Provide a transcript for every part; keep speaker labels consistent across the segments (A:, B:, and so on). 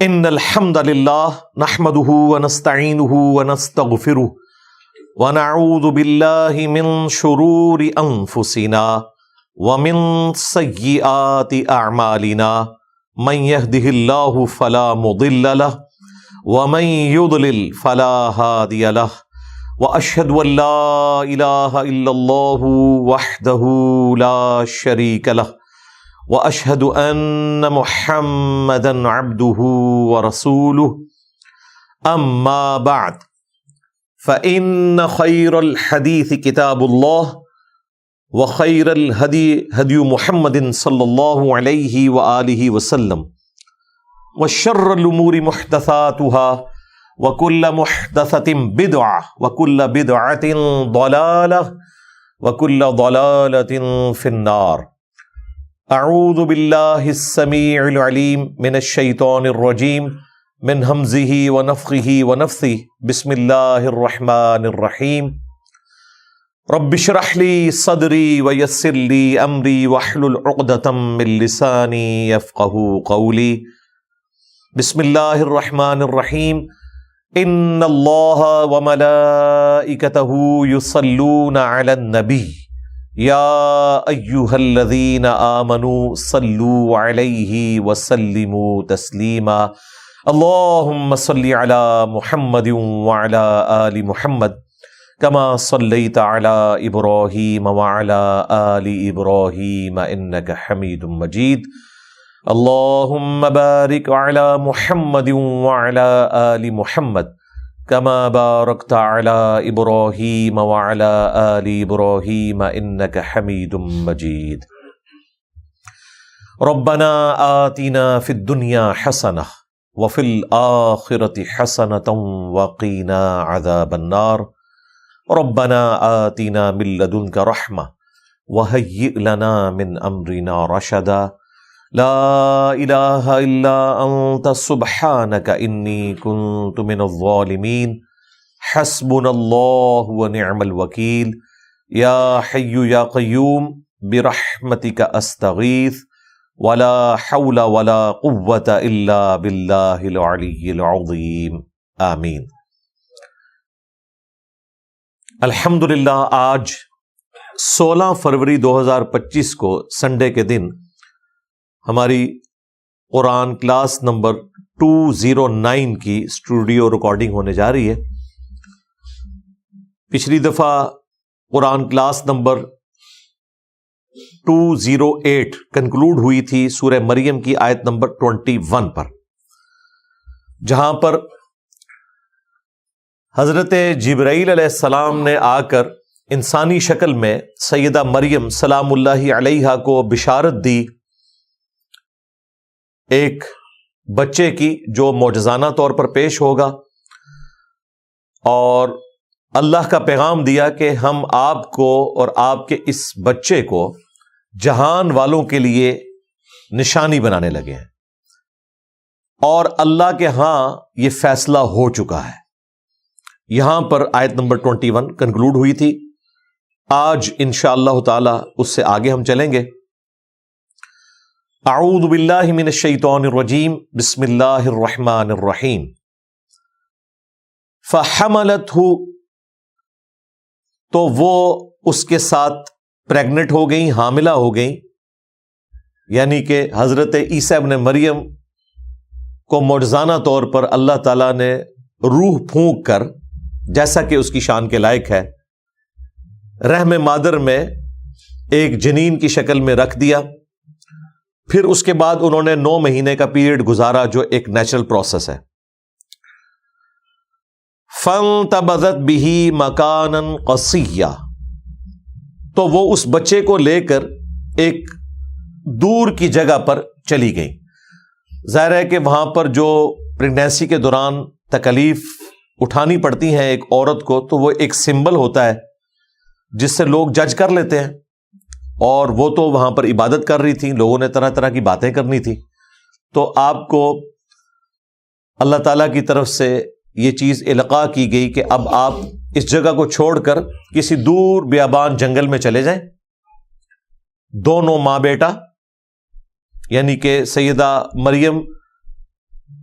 A: ان الحمد للہ نحمده ونستعینه ونستغفره ونعوذ باللہ من شرور انفسنا ومن سیئات اعمالنا من يهده اللہ فلا مضل له ومن يضلل فلا هادی له واشهد ان لا الہ الا اللہ وحدہ لا شریک له واشهد ان محمدا عبده ورسوله اما بعد فان خير الحديث كتاب الله وخير الهدي هدي محمد صلى الله عليه وآله وسلم وشر الامور محدثاتها وكل محدثة بدعة وكل بدعة ضلالة وكل ضلالة في النار. اعوذ باللہ السمیع العلیم من الشیطان الرجیم من ہمزہ ونفخہ ونفثہ بسم اللہ الرحمن الرحیم رب اشرح لی صدری ویسر لی امری واحلل عقدۃ من لسانی یفقہوا قولی. بسم اللہ الرحمن الرحیم ان اللہ وملائکتہ یصلون علی النبی یا ایہا الذین آمنوا صلوا علیہ وسلموا تسلیما. اللہم صل علی محمد وعلی آل محمد کما صلیت علی ابراہیم وعلی آل ابراہیم انک حمید مجید. اللہم بارک علی محمد وعلی آل محمد کما بارکت علی ابراہیم وعلی آل ابراہیم انک حمید مجید. ربنا آتنا فی الدنیا حسنہ وفی الآخرۃ حسنۃ وقنا عذاب النار. ربنا آتنا من لدنک رحمہ وہیئ لنا من امرنا رشدا. لا الہ الا انت سبحانک انی کنت من الظالمین. حسبنا اللہ ونعم الوکیل. یا حی یا قیوم برحمتک استغیث ولا حول ولا قوة الا باللہ العلی العظیم. آمین. الحمدللہ آج 16 فروری 2025 کو سنڈے کے دن ہماری قرآن کلاس نمبر 209 کی اسٹوڈیو ریکارڈنگ ہونے جا رہی ہے. پچھلی دفعہ قرآن کلاس نمبر 208 کنکلوڈ ہوئی تھی سورہ مریم کی آیت نمبر 21 پر، جہاں پر حضرت جبرائیل علیہ السلام نے آ کر انسانی شکل میں سیدہ مریم سلام اللہ علیہا کو بشارت دی ایک بچے کی جو معجزانہ طور پر پیش ہوگا، اور اللہ کا پیغام دیا کہ ہم آپ کو اور آپ کے اس بچے کو جہان والوں کے لیے نشانی بنانے لگے ہیں، اور اللہ کے ہاں یہ فیصلہ ہو چکا ہے. یہاں پر آیت نمبر 21 کنکلوڈ ہوئی تھی. آج انشاءاللہ تعالی اس سے آگے ہم چلیں گے. اعوذ باللہ من الشیطان الرجیم بسم اللہ الرحمن الرحیم. فحملتہ، تو وہ اس کے ساتھ پریگنٹ ہو گئیں، حاملہ ہو گئیں، یعنی کہ حضرت عیسیٰ ابن مریم کو معجزانہ طور پر اللہ تعالیٰ نے روح پھونک کر، جیسا کہ اس کی شان کے لائق ہے، رحم مادر میں ایک جنین کی شکل میں رکھ دیا. پھر اس کے بعد انہوں نے 9 مہینے کا پیریڈ گزارا جو ایک نیچرل پروسیس ہے. فانتبذت بہ مکانا قصیا، تو وہ اس بچے کو لے کر ایک دور کی جگہ پر چلی گئی. ظاہر ہے کہ وہاں پر جو پریگنینسی کے دوران تکلیف اٹھانی پڑتی ہیں ایک عورت کو، تو وہ ایک سمبل ہوتا ہے جس سے لوگ جج کر لیتے ہیں، اور وہ تو وہاں پر عبادت کر رہی تھی، لوگوں نے طرح طرح کی باتیں کرنی تھی. تو آپ کو اللہ تعالیٰ کی طرف سے یہ چیز القاء کی گئی کہ اب آپ اس جگہ کو چھوڑ کر کسی دور بیابان جنگل میں چلے جائیں. دونوں ماں بیٹا یعنی کہ سیدہ مریم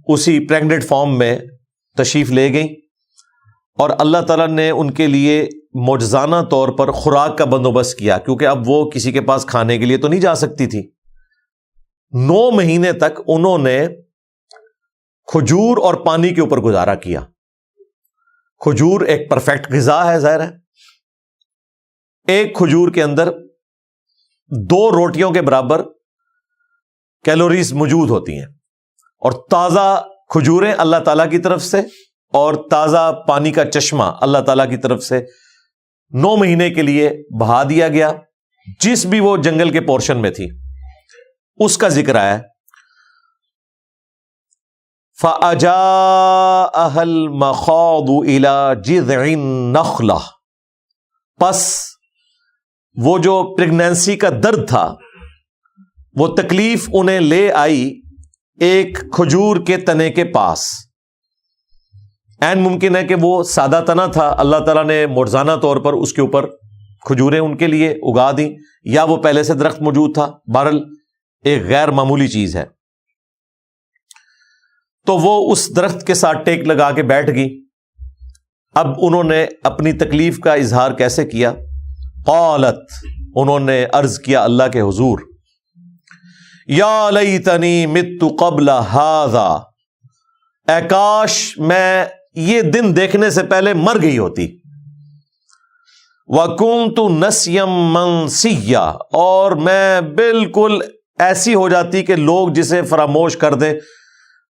A: اسی پریگننٹ فارم میں تشریف لے گئیں اور اللہ تعالیٰ نے ان کے لیے معجزانہ طور پر خوراک کا بندوبست کیا، کیونکہ اب وہ کسی کے پاس کھانے کے لیے تو نہیں جا سکتی تھی۔ 9 مہینے تک انہوں نے کھجور اور پانی کے اوپر گزارا کیا۔ کھجور ایک پرفیکٹ غذا ہے، ظاہر ہے، ایک کھجور کے اندر 2 روٹیوں کے برابر کیلوریز موجود ہوتی ہیں، اور تازہ کھجوریں اللہ تعالیٰ کی طرف سے اور تازہ پانی کا چشمہ اللہ تعالیٰ کی طرف سے 9 مہینے کے لیے بہا دیا گیا، جس بھی وہ جنگل کے پورشن میں تھی اس کا ذکر آیا۔ فَأَجَاءَهَا الْمَخَاضُ إِلَى جِذْعِ النَّخْلَةِ، پس وہ جو پریگنینسی کا درد تھا، وہ تکلیف انہیں لے آئی ایک کھجور کے تنے کے پاس۔ این ممکن ہے کہ وہ سادہ تنا تھا، اللہ تعالیٰ نے معجزانہ طور پر اس کے اوپر کھجوریں ان کے لیے اگا دیں، یا وہ پہلے سے درخت موجود تھا، بہرحال ایک غیر معمولی چیز ہے۔ تو وہ اس درخت کے ساتھ ٹیک لگا کے بیٹھ گئی۔ اب انہوں نے اپنی تکلیف کا اظہار کیسے کیا؟ قالت، انہوں نے عرض کیا اللہ کے حضور، یا لیتنی مت قبل ھذا، اے کاش میں یہ دن دیکھنے سے پہلے مر گئی ہوتی۔ وَكُنْتُ نَسْيًا مَنْسِيًّا، اور میں بالکل ایسی ہو جاتی کہ لوگ جسے فراموش کر دیں،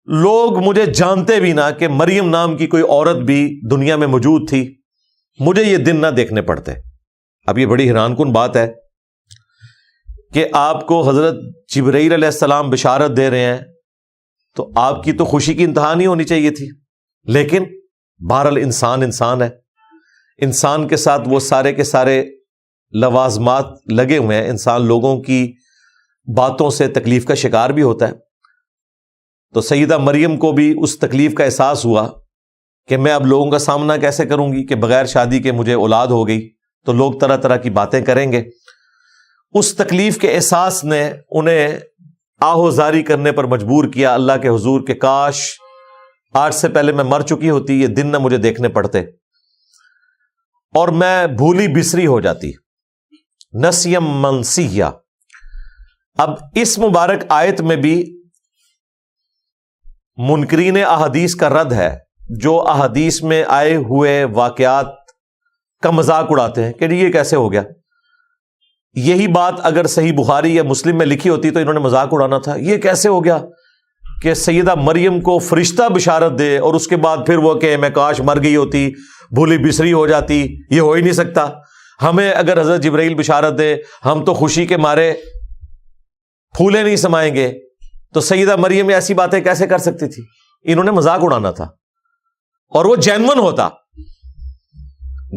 A: لوگ مجھے جانتے بھی نہ کہ مریم نام کی کوئی عورت بھی دنیا میں موجود تھی، مجھے یہ دن نہ دیکھنے پڑتے۔ اب یہ بڑی حیران کن بات ہے کہ آپ کو حضرت جبرائیل علیہ السلام بشارت دے رہے ہیں، تو آپ کی تو خوشی کی انتہا نہیں ہونی چاہیے تھی، لیکن بہرحال انسان ہے، انسان کے ساتھ وہ سارے کے سارے لوازمات لگے ہوئے ہیں، انسان لوگوں کی باتوں سے تکلیف کا شکار بھی ہوتا ہے۔ تو سیدہ مریم کو بھی اس تکلیف کا احساس ہوا کہ میں اب لوگوں کا سامنا کیسے کروں گی کہ بغیر شادی کے مجھے اولاد ہو گئی، تو لوگ طرح طرح کی باتیں کریں گے۔ اس تکلیف کے احساس نے انہیں آہوزاری کرنے پر مجبور کیا اللہ کے حضور کہ کاش آج سے پہلے میں مر چکی ہوتی، یہ دن نہ مجھے دیکھنے پڑتے اور میں بھولی بسری ہو جاتی۔ نسیم منسیہ۔ اب اس مبارک آیت میں بھی منکرین احادیث کا رد ہے، جو احادیث میں آئے ہوئے واقعات کا مذاق اڑاتے ہیں کہ یہ کیسے ہو گیا۔ یہی بات اگر صحیح بخاری یا مسلم میں لکھی ہوتی تو انہوں نے مذاق اڑانا تھا، یہ کیسے ہو گیا کہ سیدہ مریم کو فرشتہ بشارت دے اور اس کے بعد پھر وہ کہ میں کاش مر گئی ہوتی، بھولی بسری ہو جاتی، یہ ہو ہی نہیں سکتا۔ ہمیں اگر حضرت جبرائیل بشارت دے، ہم تو خوشی کے مارے پھولے نہیں سمائیں گے، تو سیدہ مریم ایسی باتیں کیسے کر سکتی تھی؟ انہوں نے مذاق اڑانا تھا، اور وہ جینون ہوتا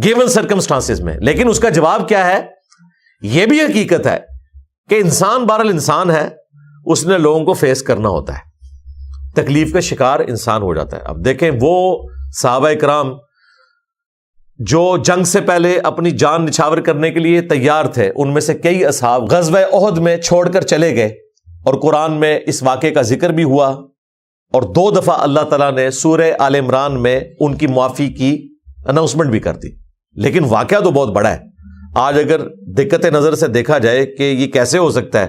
A: گیون سرکمسٹانسز میں۔ لیکن اس کا جواب کیا ہے؟ یہ بھی حقیقت ہے کہ انسان بہرحال انسان ہے، اس نے لوگوں کو فیس کرنا ہوتا ہے، تکلیف کا شکار انسان ہو جاتا ہے۔ اب دیکھیں وہ صحابہ کرام جو جنگ سے پہلے اپنی جان نچھاور کرنے کے لیے تیار تھے، ان میں سے کئی اصحاب غزوہ احد میں چھوڑ کر چلے گئے، اور قرآن میں اس واقعے کا ذکر بھی ہوا، اور 2 دفعہ اللہ تعالیٰ نے سورہ آل عمران میں ان کی معافی کی اناؤنسمنٹ بھی کر دی۔ لیکن واقعہ تو بہت بڑا ہے۔ آج اگر دقت نظر سے دیکھا جائے کہ یہ کیسے ہو سکتا ہے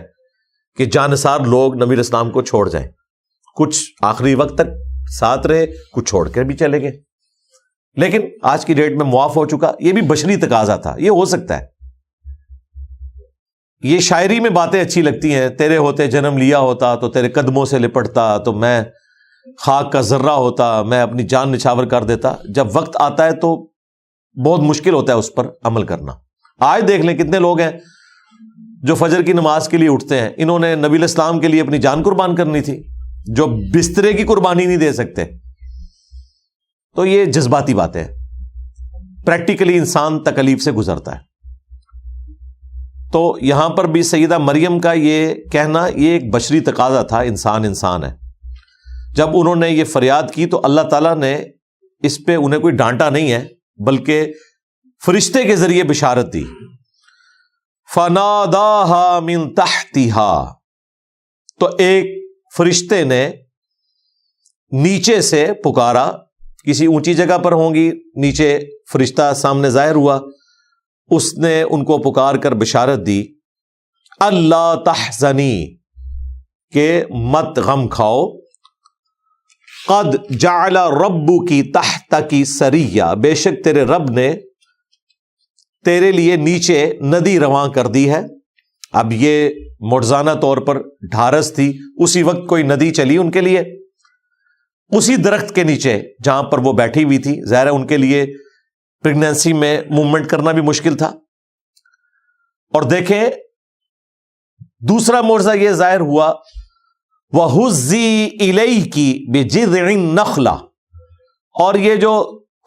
A: کہ جانثار لوگ نبی علیہ السلام کو چھوڑ جائیں، کچھ آخری وقت تک ساتھ رہے، کچھ چھوڑ کر بھی چلے گئے، لیکن آج کی ڈیٹ میں معاف ہو چکا۔ یہ بھی بشری تقاضا تھا، یہ ہو سکتا ہے۔ یہ شاعری میں باتیں اچھی لگتی ہیں، تیرے ہوتے جنم لیا ہوتا تو تیرے قدموں سے لپٹتا، تو میں خاک کا ذرہ ہوتا، میں اپنی جان نچھاور کر دیتا۔ جب وقت آتا ہے تو بہت مشکل ہوتا ہے اس پر عمل کرنا۔ آج دیکھ لیں کتنے لوگ ہیں جو فجر کی نماز کے لیے اٹھتے ہیں، انہوں نے نبی علیہ السلام کے لیے اپنی جان قربان کرنی تھی، جو بسترے کی قربانی نہیں دے سکتے۔ تو یہ جذباتی باتیں ہیں، پریکٹیکلی انسان تکلیف سے گزرتا ہے۔ تو یہاں پر بھی سیدہ مریم کا یہ کہنا یہ ایک بشری تقاضا تھا، انسان ہے۔ جب انہوں نے یہ فریاد کی تو اللہ تعالیٰ نے اس پہ انہیں کوئی ڈانٹا نہیں ہے، بلکہ فرشتے کے ذریعے بشارت دی۔ فَنَادَاهَا مِن تَحْتِهَا، تو ایک فرشتے نے نیچے سے پکارا، کسی اونچی جگہ پر ہوں گی، نیچے فرشتہ سامنے ظاہر ہوا، اس نے ان کو پکار کر بشارت دی، اللہ تحزنی، کہ مت غم کھاؤ، قد جعل ربکی تحتکی سریہ، بے شک تیرے رب نے تیرے لیے نیچے ندی رواں کر دی ہے۔ اب یہ معجزانہ طور پر ڈھارس تھی، اسی وقت کوئی ندی چلی ان کے لیے، اسی درخت کے نیچے جہاں پر وہ بیٹھی ہوئی تھی، ظاہر ہے ان کے لیے پریگنینسی میں موومنٹ کرنا بھی مشکل تھا۔ اور دیکھیں دوسرا معجزہ یہ ظاہر ہوا، وَهُزِّي إِلَيْكِ بِجِذْعِ النَّخْلَةِ، اور یہ جو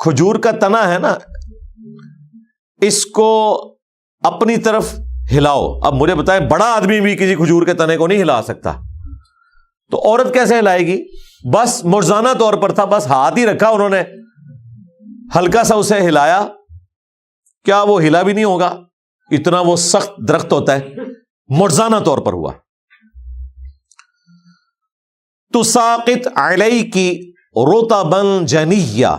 A: کھجور کا تنا ہے نا، اس کو اپنی طرف ہلاؤ۔ اب مجھے بتائیں، بڑا آدمی بھی کسی کھجور کے تنے کو نہیں ہلا سکتا، تو عورت کیسے ہلائے گی؟ بس معجزانہ طور پر تھا، بس ہاتھ ہی رکھا انہوں نے، ہلکا سا اسے ہلایا، کیا وہ ہلا بھی نہیں ہوگا؟ اتنا وہ سخت درخت ہوتا ہے، معجزانہ طور پر ہوا۔ تساقط علیک رطبا جنیہ،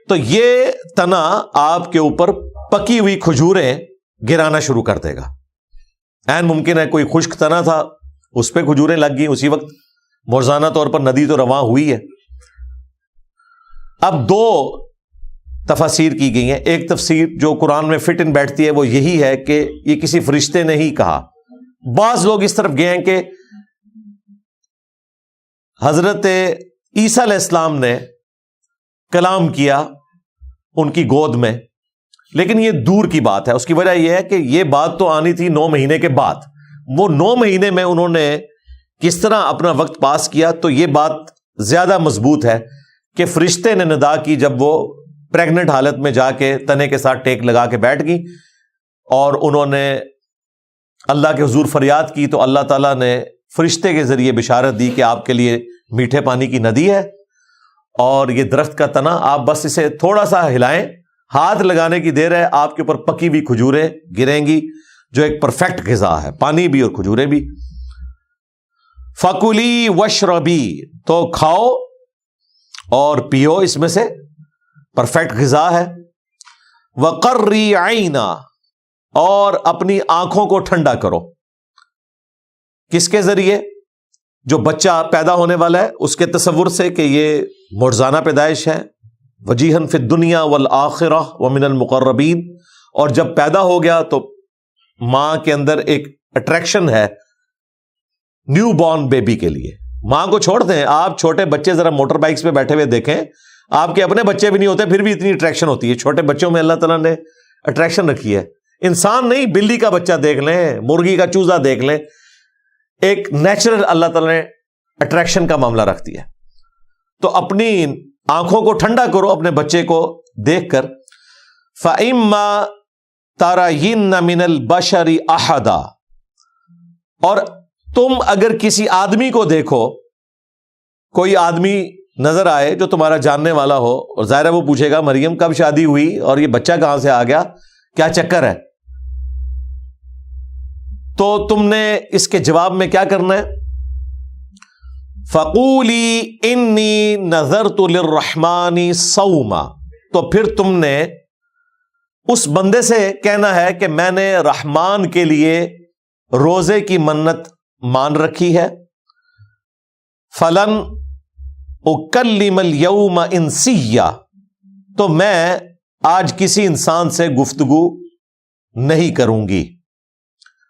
A: تو یہ تنا آپ کے اوپر پکی ہوئی کھجوریں گرانا شروع کر دے گا۔ عین ممکن ہے کوئی خشک تنا تھا، اس پہ کھجوریں لگ گئی، اسی وقت معجزانہ طور پر ندی تو رواں ہوئی ہے۔ اب دو تفاسیر کی گئی ہیں، ایک تفسیر جو قرآن میں فٹ ان بیٹھتی ہے وہ یہی ہے کہ یہ کسی فرشتے نے ہی کہا۔ بعض لوگ اس طرف گئے ہیں کہ حضرت عیسیٰ علیہ السلام نے کلام کیا ان کی گود میں، لیکن یہ دور کی بات ہے۔ اس کی وجہ یہ ہے کہ یہ بات تو آنی تھی 9 مہینے کے بعد، وہ 9 مہینے میں انہوں نے کس طرح اپنا وقت پاس کیا، تو یہ بات زیادہ مضبوط ہے کہ فرشتے نے ندا کی جب وہ پریگننٹ حالت میں جا کے تنے کے ساتھ ٹیک لگا کے بیٹھ گئی، اور انہوں نے اللہ کے حضور فریاد کی، تو اللہ تعالیٰ نے فرشتے کے ذریعے بشارت دی کہ آپ کے لیے میٹھے پانی کی ندی ہے، اور یہ درخت کا تنا آپ بس اسے تھوڑا سا ہلائیں، ہاتھ لگانے کی دیر ہے، آپ کے اوپر پکی ہوئی کھجوریں گریں گی، جو ایک پرفیکٹ غذا ہے، پانی بھی اور کھجوریں بھی۔ فَكُلِي وَاشْرَبِي، تو کھاؤ اور پیو، اس میں سے پرفیکٹ غذا ہے۔ وَقَرِّي عَيْنًا، اور اپنی آنکھوں کو ٹھنڈا کرو۔ کس کے ذریعے؟ جو بچہ پیدا ہونے والا ہے اس کے تصور سے کہ یہ معجزانہ پیدائش ہے، وجیہن فی الدنیا والآخرہ ومن المقربین، اور جب پیدا ہو گیا تو ماں کے اندر ایک اٹریکشن ہے نیو بورن بیبی کے لیے۔ ماں کو چھوڑ دیں، آپ چھوٹے بچے ذرا موٹر بائکس پہ بیٹھے ہوئے دیکھیں، آپ کے اپنے بچے بھی نہیں ہوتے پھر بھی اتنی اٹریکشن ہوتی ہے۔ چھوٹے بچوں میں اللہ تعالیٰ نے اٹریکشن رکھی ہے، انسان نہیں، بلی کا بچہ دیکھ لیں، مرغی کا چوزا دیکھ لیں، ایک نیچرل اللہ تعالیٰ نے اٹریکشن کا معاملہ رکھتی ہے۔ تو اپنی آنکھوں کو ٹھنڈا کرو اپنے بچے کو دیکھ کر۔ فَإِمَّا تَرَيِنَّ مِنَ الْبَشَرِ أَحَدًا، اور تم اگر کسی آدمی کو دیکھو، کوئی آدمی نظر آئے جو تمہارا جاننے والا ہو، اور ظاہر ہے وہ پوچھے گا مریم کب شادی ہوئی اور یہ بچہ کہاں سے آ گیا، کیا چکر ہے، تو تم نے اس کے جواب میں کیا کرنا ہے؟ فَقُولِي إِنِّي نَذَرْتُ لِلرَّحْمَٰنِ صَوْمًا، تو پھر تم نے اس بندے سے کہنا ہے کہ میں نے رحمان کے لیے روزے کی منت مان رکھی ہے۔ فَلَنْ أُكَلِّمَ الْيَوْمَ إِنسِيًّا، تو میں آج کسی انسان سے گفتگو نہیں کروں گی۔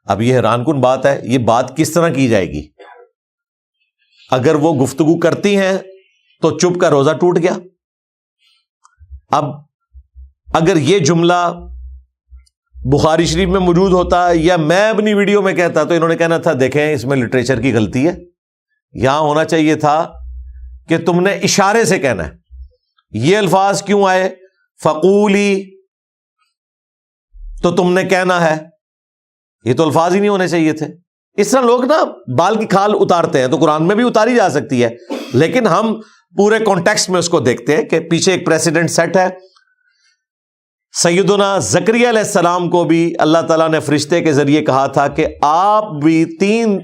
A: اب یہ حیران کن بات ہے، یہ بات کس طرح کی جائے گی؟ اگر وہ گفتگو کرتی ہیں تو چپ کا روزہ ٹوٹ گیا۔ اب اگر یہ جملہ بخاری شریف میں موجود ہوتا یا میں اپنی ویڈیو میں کہتا تو انہوں نے کہنا تھا دیکھیں اس میں لٹریچر کی غلطی ہے، یہاں ہونا چاہیے تھا کہ تم نے اشارے سے کہنا ہے۔ یہ الفاظ کیوں آئے؟ فقولی، تو تم نے کہنا ہے، یہ تو الفاظ ہی نہیں ہونے چاہیے تھے۔ اس طرح لوگ نا بال کی کھال اتارتے ہیں، تو قرآن میں بھی اتاری جا سکتی ہے، لیکن ہم پورے کانٹیکسٹ میں اس کو دیکھتے ہیں کہ پیچھے ایک پریسیڈنٹ سیٹ ہے۔ سیدنا زکریا علیہ السلام کو بھی اللہ تعالیٰ نے فرشتے کے ذریعے کہا تھا کہ آپ بھی 3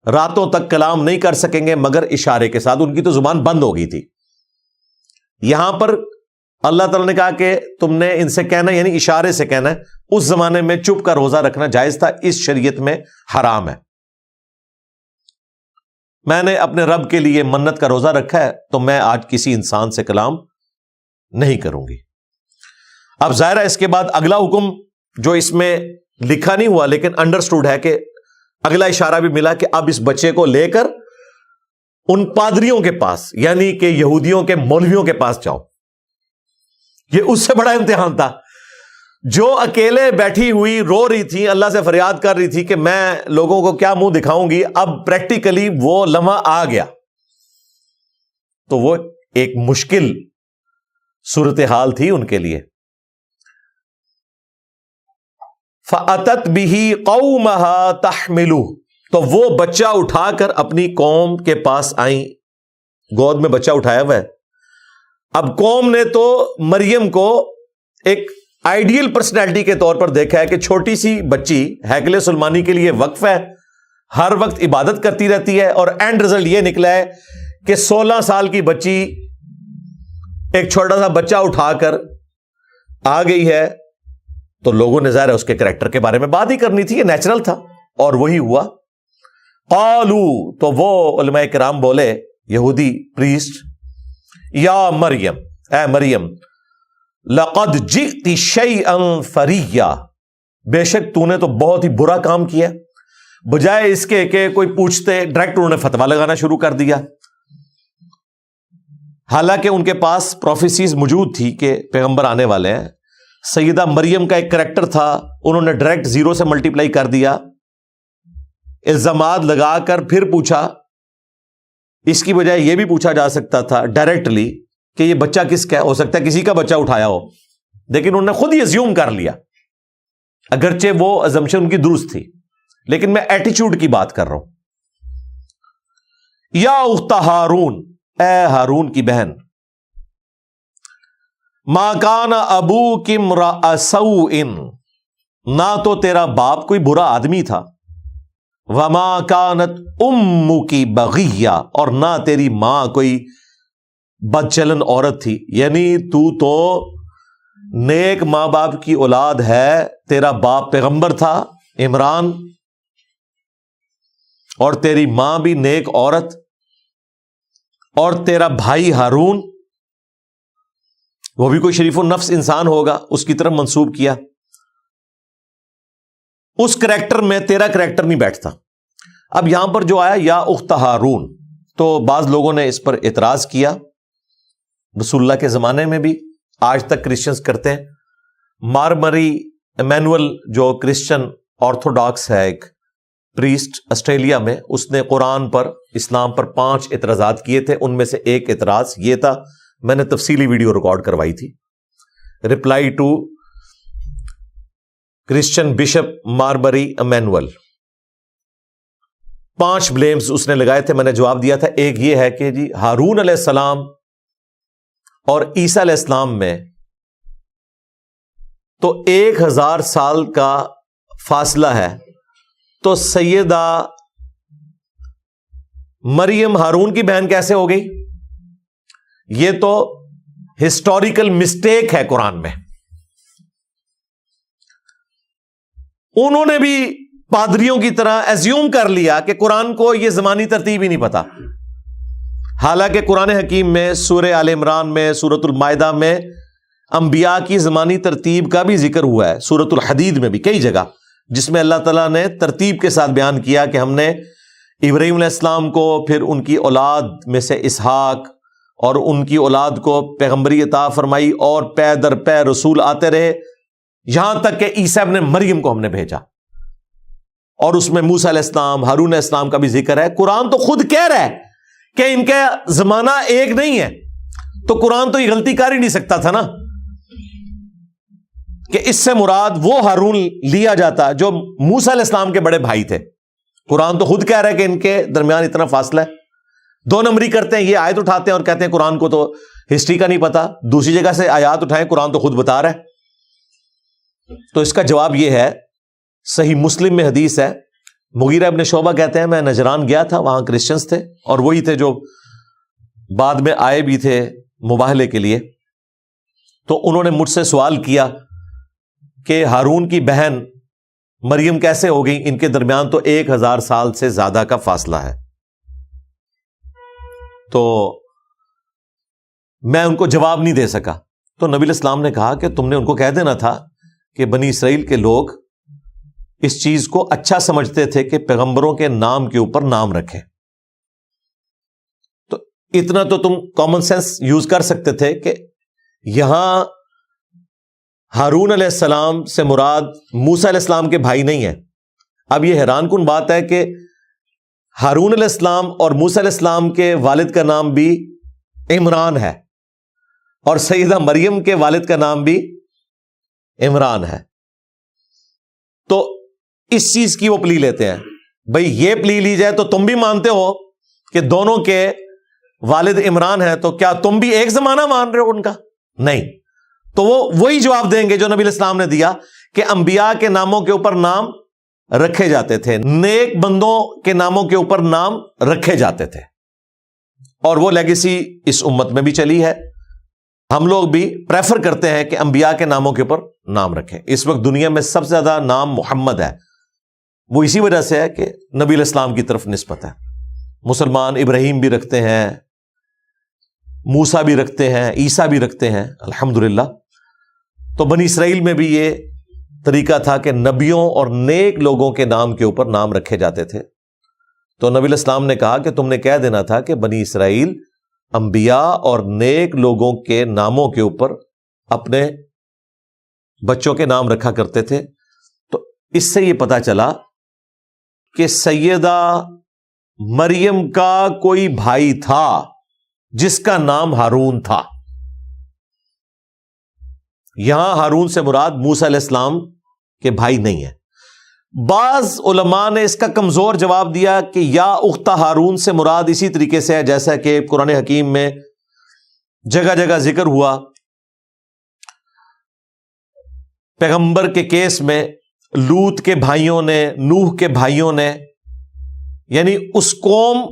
A: راتوں تک کلام نہیں کر سکیں گے مگر اشارے کے ساتھ، ان کی تو زبان بند ہو گئی تھی۔ یہاں پر اللہ تعالیٰ نے کہا کہ تم نے ان سے کہنا یعنی اشارے سے کہنا ہے۔ اس زمانے میں چپ کا روزہ رکھنا جائز تھا، اس شریعت میں حرام ہے۔ میں نے اپنے رب کے لیے منت کا روزہ رکھا ہے تو میں آج کسی انسان سے کلام نہیں کروں گی۔ اب ظاہر ہے اس کے بعد اگلا حکم جو اس میں لکھا نہیں ہوا لیکن انڈرسٹوڈ ہے کہ اگلا اشارہ بھی ملا کہ اب اس بچے کو لے کر ان پادریوں کے پاس یعنی کہ یہودیوں کے مولویوں کے پاس جاؤ۔ یہ اس سے بڑا امتحان تھا۔ جو اکیلے بیٹھی ہوئی رو رہی تھی، اللہ سے فریاد کر رہی تھی کہ میں لوگوں کو کیا منہ دکھاؤں گی، اب پریکٹیکلی وہ لمحہ آ گیا۔ تو وہ ایک مشکل صورتحال تھی ان کے لیے۔ فَأَتَتْ بِهِ قَوْمَهَا تَحْمِلُهُ، تو وہ بچہ اٹھا کر اپنی قوم کے پاس آئیں، گود میں بچہ اٹھایا ہوا ہے۔ اب قوم نے تو مریم کو ایک آئیڈیل پرسنالٹی کے طور پر دیکھا ہے کہ چھوٹی سی بچی ہیکل سلیمانی کے لیے وقف ہے، ہر وقت عبادت کرتی رہتی ہے، اور اینڈ رزلٹ یہ نکلا ہے کہ 16 سال کی بچی ایک چھوٹا سا بچہ اٹھا کر آ گئی ہے، تو لوگوں نے ظاہر ہے اس کے کریکٹر کے بارے میں بات ہی کرنی تھی، یہ نیچرل تھا، اور وہی ہوا۔ قالو، تو وہ علماء کرام بولے، یہودی پریسٹ، یا مریم، اے مریم، لقد جئت شیئا فریا، بے شک تو نے تو بہت ہی برا کام کیا۔ بجائے اس کے کہ کوئی پوچھتے، ڈائریکٹ انہوں نے فتویٰ لگانا شروع کر دیا۔ حالانکہ ان کے پاس پروفیسیز موجود تھی کہ پیغمبر آنے والے ہیں۔ سیدہ مریم کا ایک کریکٹر تھا، انہوں نے ڈائریکٹ 0 سے ملٹیپلائی کر دیا، الزامات لگا کر پھر پوچھا۔ اس کی بجائے یہ بھی پوچھا جا سکتا تھا ڈائریکٹلی کہ یہ بچہ کس کا ہے، ہو سکتا ہے کسی کا بچہ اٹھایا ہو، لیکن انہوں نے خود ہی ایزیوم کر لیا، اگرچہ وہ ازمپشن ان کی درست تھی، لیکن میں ایٹیچیوڈ کی بات کر رہا ہوں۔ یا اخت ہارون، اے ہارون کی بہن، ما کان ابوک امرأ سوء، نہ تو تیرا باپ کوئی برا آدمی تھا، وما کانت امک بغیہ، اور نہ تیری ماں کوئی بدچلن عورت تھی، یعنی تو نیک ماں باپ کی اولاد ہے، تیرا باپ پیغمبر تھا عمران، اور تیری ماں بھی نیک عورت، اور تیرا بھائی ہارون وہ بھی کوئی شریف النفس انسان ہوگا، اس کی طرف منسوب کیا۔ اس کریکٹر میں تیرا کریکٹر نہیں بیٹھتا۔ اب یہاں پر جو آیا یا اخت ہارون، تو بعض لوگوں نے اس پر اعتراض کیا، رسول اللہ کے زمانے میں بھی، آج تک کرسچنز کرتے ہیں۔ مارمری ایمینول جو کرسچن آرتھوڈاکس ہے، ایک پریسٹ آسٹریلیا میں، اس نے قرآن پر، اسلام پر 5 اعتراضات کیے تھے۔ ان میں سے ایک اعتراض یہ تھا، میں نے تفصیلی ویڈیو ریکارڈ کروائی تھی، reply to Christian bishop Mar Mari Emmanuel. 5 blames اس نے لگائے تھے، میں نے جواب دیا تھا۔ ایک یہ ہے کہ جی ہارون علیہ السلام اور عیسیٰ علیہ السلام میں تو 1000 سال کا فاصلہ ہے، تو سیدہ مریم ہارون کی بہن کیسے ہو گئی؟ یہ تو ہسٹوریکل مسٹیک ہے قرآن میں۔ انہوں نے بھی پادریوں کی طرح ایزیوم کر لیا کہ قرآن کو یہ زمانی ترتیب ہی نہیں پتا، حالانکہ قرآن حکیم میں سورہ آل عمران میں، سورۃ المائدہ میں انبیاء کی زمانی ترتیب کا بھی ذکر ہوا ہے، سورۃ الحدید میں بھی کئی جگہ، جس میں اللہ تعالیٰ نے ترتیب کے ساتھ بیان کیا کہ ہم نے ابراہیم علیہ السلام کو، پھر ان کی اولاد میں سے اسحاق، اور ان کی اولاد کو پیغمبری عطا فرمائی، اور پے در پے رسول آتے رہے، یہاں تک کہ عیسیٰ ابن مریم کو ہم نے بھیجا، اور اس میں موسیٰ علیہ السلام، ہارون علیہ السلام کا بھی ذکر ہے۔ قرآن تو خود کہہ رہا ہے کہ ان کا زمانہ ایک نہیں ہے، تو قرآن تو یہ غلطی کر ہی نہیں سکتا تھا نا کہ اس سے مراد وہ ہارون لیا جاتا جو موسیٰ علیہ السلام کے بڑے بھائی تھے۔ قرآن تو خود کہہ رہا ہے کہ ان کے درمیان اتنا فاصلہ ہے۔ 2 نمبری کرتے ہیں، یہ آیت اٹھاتے ہیں اور کہتے ہیں قرآن کو تو ہسٹری کا نہیں پتا، دوسری جگہ سے آیات اٹھائیں، قرآن تو خود بتا رہا ہے۔ تو اس کا جواب یہ ہے، صحیح مسلم میں حدیث ہے، مغیرہ ابن شعبہ کہتے ہیں میں نجران گیا تھا، وہاں کرسچنز تھے اور وہی تھے جو بعد میں آئے بھی تھے مباہلے کے لیے. تو انہوں نے مجھ سے سوال کیا کہ ہارون کی بہن مریم کیسے ہو گئی، ان کے درمیان تو 1000 سال سے زیادہ کا فاصلہ ہے. تو میں ان کو جواب نہیں دے سکا. تو نبی علیہ السلام نے کہا کہ تم نے ان کو کہہ دینا تھا کہ بنی اسرائیل کے لوگ اس چیز کو اچھا سمجھتے تھے کہ پیغمبروں کے نام کے اوپر نام رکھیں. تو اتنا تو تم کامن سینس یوز کر سکتے تھے کہ یہاں ہارون علیہ السلام سے مراد موسیٰ علیہ السلام کے بھائی نہیں ہے. اب یہ حیران کن بات ہے کہ ہارون علیہ السلام اور موسیٰ علیہ السلام کے والد کا نام بھی عمران ہے اور سیدہ مریم کے والد کا نام بھی عمران ہے. تو اس چیز کی وہ پلی لیتے ہیں. بھئی یہ پلی لی جائے تو تم بھی مانتے ہو کہ دونوں کے والد عمران ہیں، تو کیا تم بھی ایک زمانہ مان رہے ہو ان کا؟ نہیں. تو وہ وہی جواب دیں گے جو نبی علیہ السلام نے دیا کہ انبیاء کے ناموں کے اوپر نام رکھے جاتے تھے، نیک بندوں کے ناموں کے اوپر نام رکھے جاتے تھے، اور وہ لیگیسی اس امت میں بھی چلی ہے. ہم لوگ بھی پریفر کرتے ہیں کہ انبیاء کے ناموں کے اوپر نام رکھیں. اس وقت دنیا میں سب سے زیادہ نام محمد ہے، وہ اسی وجہ سے ہے کہ نبی علیہ السلام کی طرف نسبت ہے. مسلمان ابراہیم بھی رکھتے ہیں، موسیٰ بھی رکھتے ہیں، عیسیٰ بھی رکھتے ہیں الحمدللہ. تو بنی اسرائیل میں بھی یہ طریقہ تھا کہ نبیوں اور نیک لوگوں کے نام کے اوپر نام رکھے جاتے تھے. تو نبی علیہ السلام نے کہا کہ تم نے کہہ دینا تھا کہ بنی اسرائیل انبیاء اور نیک لوگوں کے ناموں کے اوپر اپنے بچوں کے نام رکھا کرتے تھے. تو اس سے یہ پتا چلا کہ سیدہ مریم کا کوئی بھائی تھا جس کا نام ہارون تھا. یہاں ہارون سے مراد موسیٰ علیہ السلام کے بھائی نہیں ہے. بعض علماء نے اس کا کمزور جواب دیا کہ یا اختہ ہارون سے مراد اسی طریقے سے ہے جیسا کہ قرآن حکیم میں جگہ جگہ ذکر ہوا. پیغمبر کے کیس میں لوط کے بھائیوں نے، نوح کے بھائیوں نے، یعنی اس قوم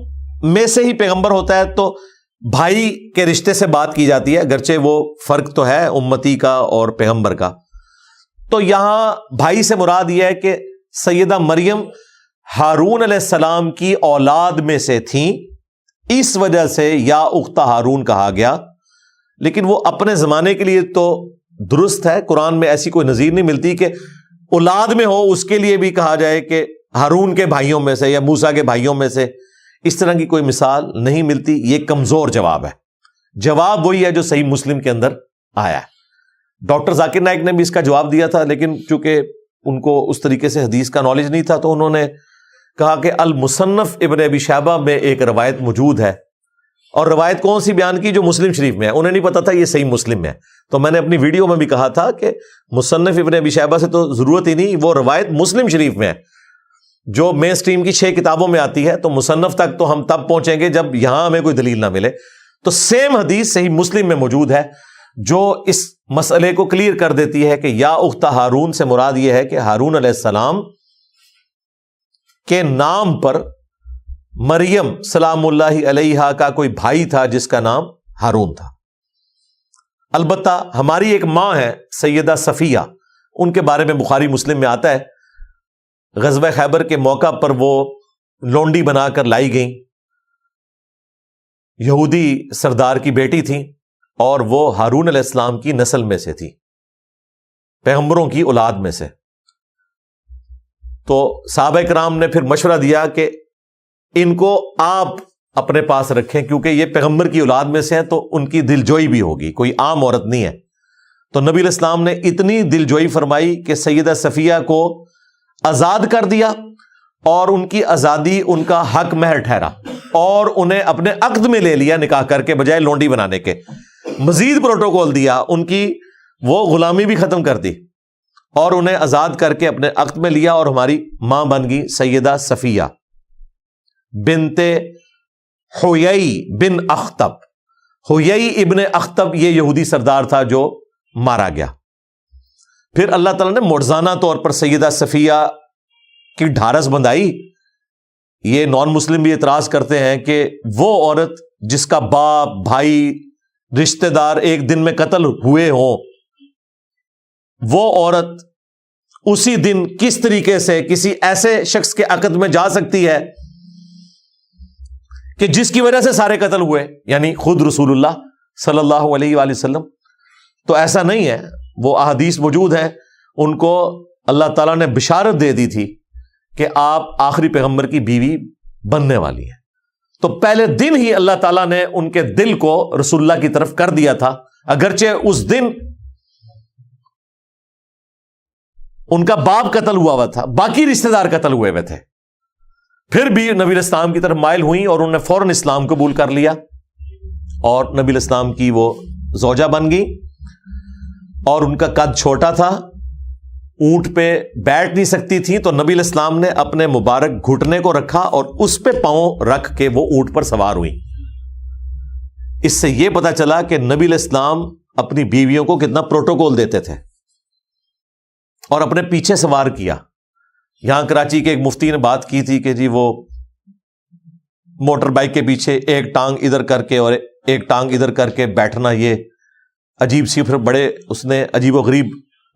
A: میں سے ہی پیغمبر ہوتا ہے تو بھائی کے رشتے سے بات کی جاتی ہے، اگرچہ وہ فرق تو ہے امتی کا اور پیغمبر کا. تو یہاں بھائی سے مراد یہ ہے کہ سیدہ مریم ہارون علیہ السلام کی اولاد میں سے تھیں، اس وجہ سے یا اختہ ہارون کہا گیا. لیکن وہ اپنے زمانے کے لیے تو درست ہے، قرآن میں ایسی کوئی نظیر نہیں ملتی کہ اولاد میں ہو اس کے لیے بھی کہا جائے کہ ہارون کے بھائیوں میں سے یا موسیٰ کے بھائیوں میں سے. اس طرح کی کوئی مثال نہیں ملتی. یہ کمزور جواب ہے. جواب وہی ہے جو صحیح مسلم کے اندر آیا ہے. ڈاکٹر ذاکر نائک نے بھی اس کا جواب دیا تھا، لیکن چونکہ ان کو اس طریقے سے حدیث کا نالج نہیں تھا تو انہوں نے کہا کہ المصنف ابن ابی شیبہ میں ایک روایت موجود ہے، اور روایت کون سی بیان کی؟ جو مسلم شریف میں ہے. انہیں نہیں پتا تھا یہ صحیح مسلم میں ہے. تو میں نے اپنی ویڈیو میں بھی کہا تھا کہ مصنف ابن ابی شیبہ سے تو ضرورت ہی نہیں، وہ روایت مسلم شریف میں ہے جو مین سٹریم کی 6 کتابوں میں آتی ہے. تو مصنف تک تو ہم تب پہنچیں گے جب یہاں ہمیں کوئی دلیل نہ ملے. تو سیم حدیث صحیح مسلم میں موجود ہے جو اس مسئلے کو کلیئر کر دیتی ہے کہ یا اختہ ہارون سے مراد یہ ہے کہ ہارون علیہ السلام کے نام پر مریم سلام اللہ علیہا کا کوئی بھائی تھا جس کا نام ہارون تھا. البتہ ہماری ایک ماں ہے سیدہ صفیہ، ان کے بارے میں بخاری مسلم میں آتا ہے غزوہ خیبر کے موقع پر وہ لونڈی بنا کر لائی گئیں، یہودی سردار کی بیٹی تھیں اور وہ ہارون علیہ السلام کی نسل میں سے تھی، پیغمبروں کی اولاد میں سے. تو صحابہ کرام نے پھر مشورہ دیا کہ ان کو آپ اپنے پاس رکھیں کیونکہ یہ پیغمبر کی اولاد میں سے ہیں تو ان کی دلجوئی بھی ہوگی، کوئی عام عورت نہیں ہے. تو نبی علیہ السلام نے اتنی دلجوئی فرمائی کہ سیدہ صفیہ کو آزاد کر دیا اور ان کی آزادی ان کا حق مہر ٹھہرا اور انہیں اپنے عقد میں لے لیا نکاح کر کے بجائے لونڈی بنانے کے. مزید پروٹوکول دیا، ان کی وہ غلامی بھی ختم کر دی اور انہیں آزاد کر کے اپنے عقد میں لیا اور ہماری ماں بن گئی سیدہ صفیہ بنت حیی بن اخطب. حیی ابن اخطب یہ یہودی سردار تھا جو مارا گیا. پھر اللہ تعالیٰ نے معجزانہ طور پر سیدہ صفیہ کی ڈھارس بندھائی یہ نان مسلم بھی اعتراض کرتے ہیں کہ وہ عورت جس کا باپ بھائی رشتہ دار ایک دن میں قتل ہوئے ہوں، وہ عورت اسی دن کس طریقے سے کسی ایسے شخص کے عقد میں جا سکتی ہے کہ جس کی وجہ سے سارے قتل ہوئے، یعنی خود رسول اللہ صلی اللہ علیہ وآلہ وسلم؟ تو ایسا نہیں ہے، وہ احادیث موجود ہیں، ان کو اللہ تعالیٰ نے بشارت دے دی تھی کہ آپ آخری پیغمبر کی بیوی بننے والی ہیں۔ تو پہلے دن ہی اللہ تعالیٰ نے ان کے دل کو رسول اللہ کی طرف کر دیا تھا، اگرچہ اس دن ان کا باپ قتل ہوا تھا، باقی رشتہ دار قتل ہوئے تھے، پھر بھی نبی اسلام کی طرف مائل ہوئیں اور انہوں نے فوراً اسلام قبول کر لیا اور نبی اسلام کی وہ زوجہ بن گئی۔ اور ان کا قد چھوٹا تھا، اونٹ پہ بیٹھ نہیں سکتی تھی، تو نبی الاسلام نے اپنے مبارک گھٹنے کو رکھا اور اس پہ پاؤں رکھ کے وہ اونٹ پر سوار ہوئی۔ اس سے یہ پتا چلا کہ نبی الاسلام اپنی بیویوں کو کتنا پروٹوکول دیتے تھے اور اپنے پیچھے سوار کیا۔ یہاں کراچی کے ایک مفتی نے بات کی تھی کہ جی وہ موٹر بائک کے پیچھے ایک ٹانگ ادھر کر کے اور ایک ٹانگ ادھر کر کے بیٹھنا، یہ عجیب سی، پھر بڑے اس نے عجیب و غریب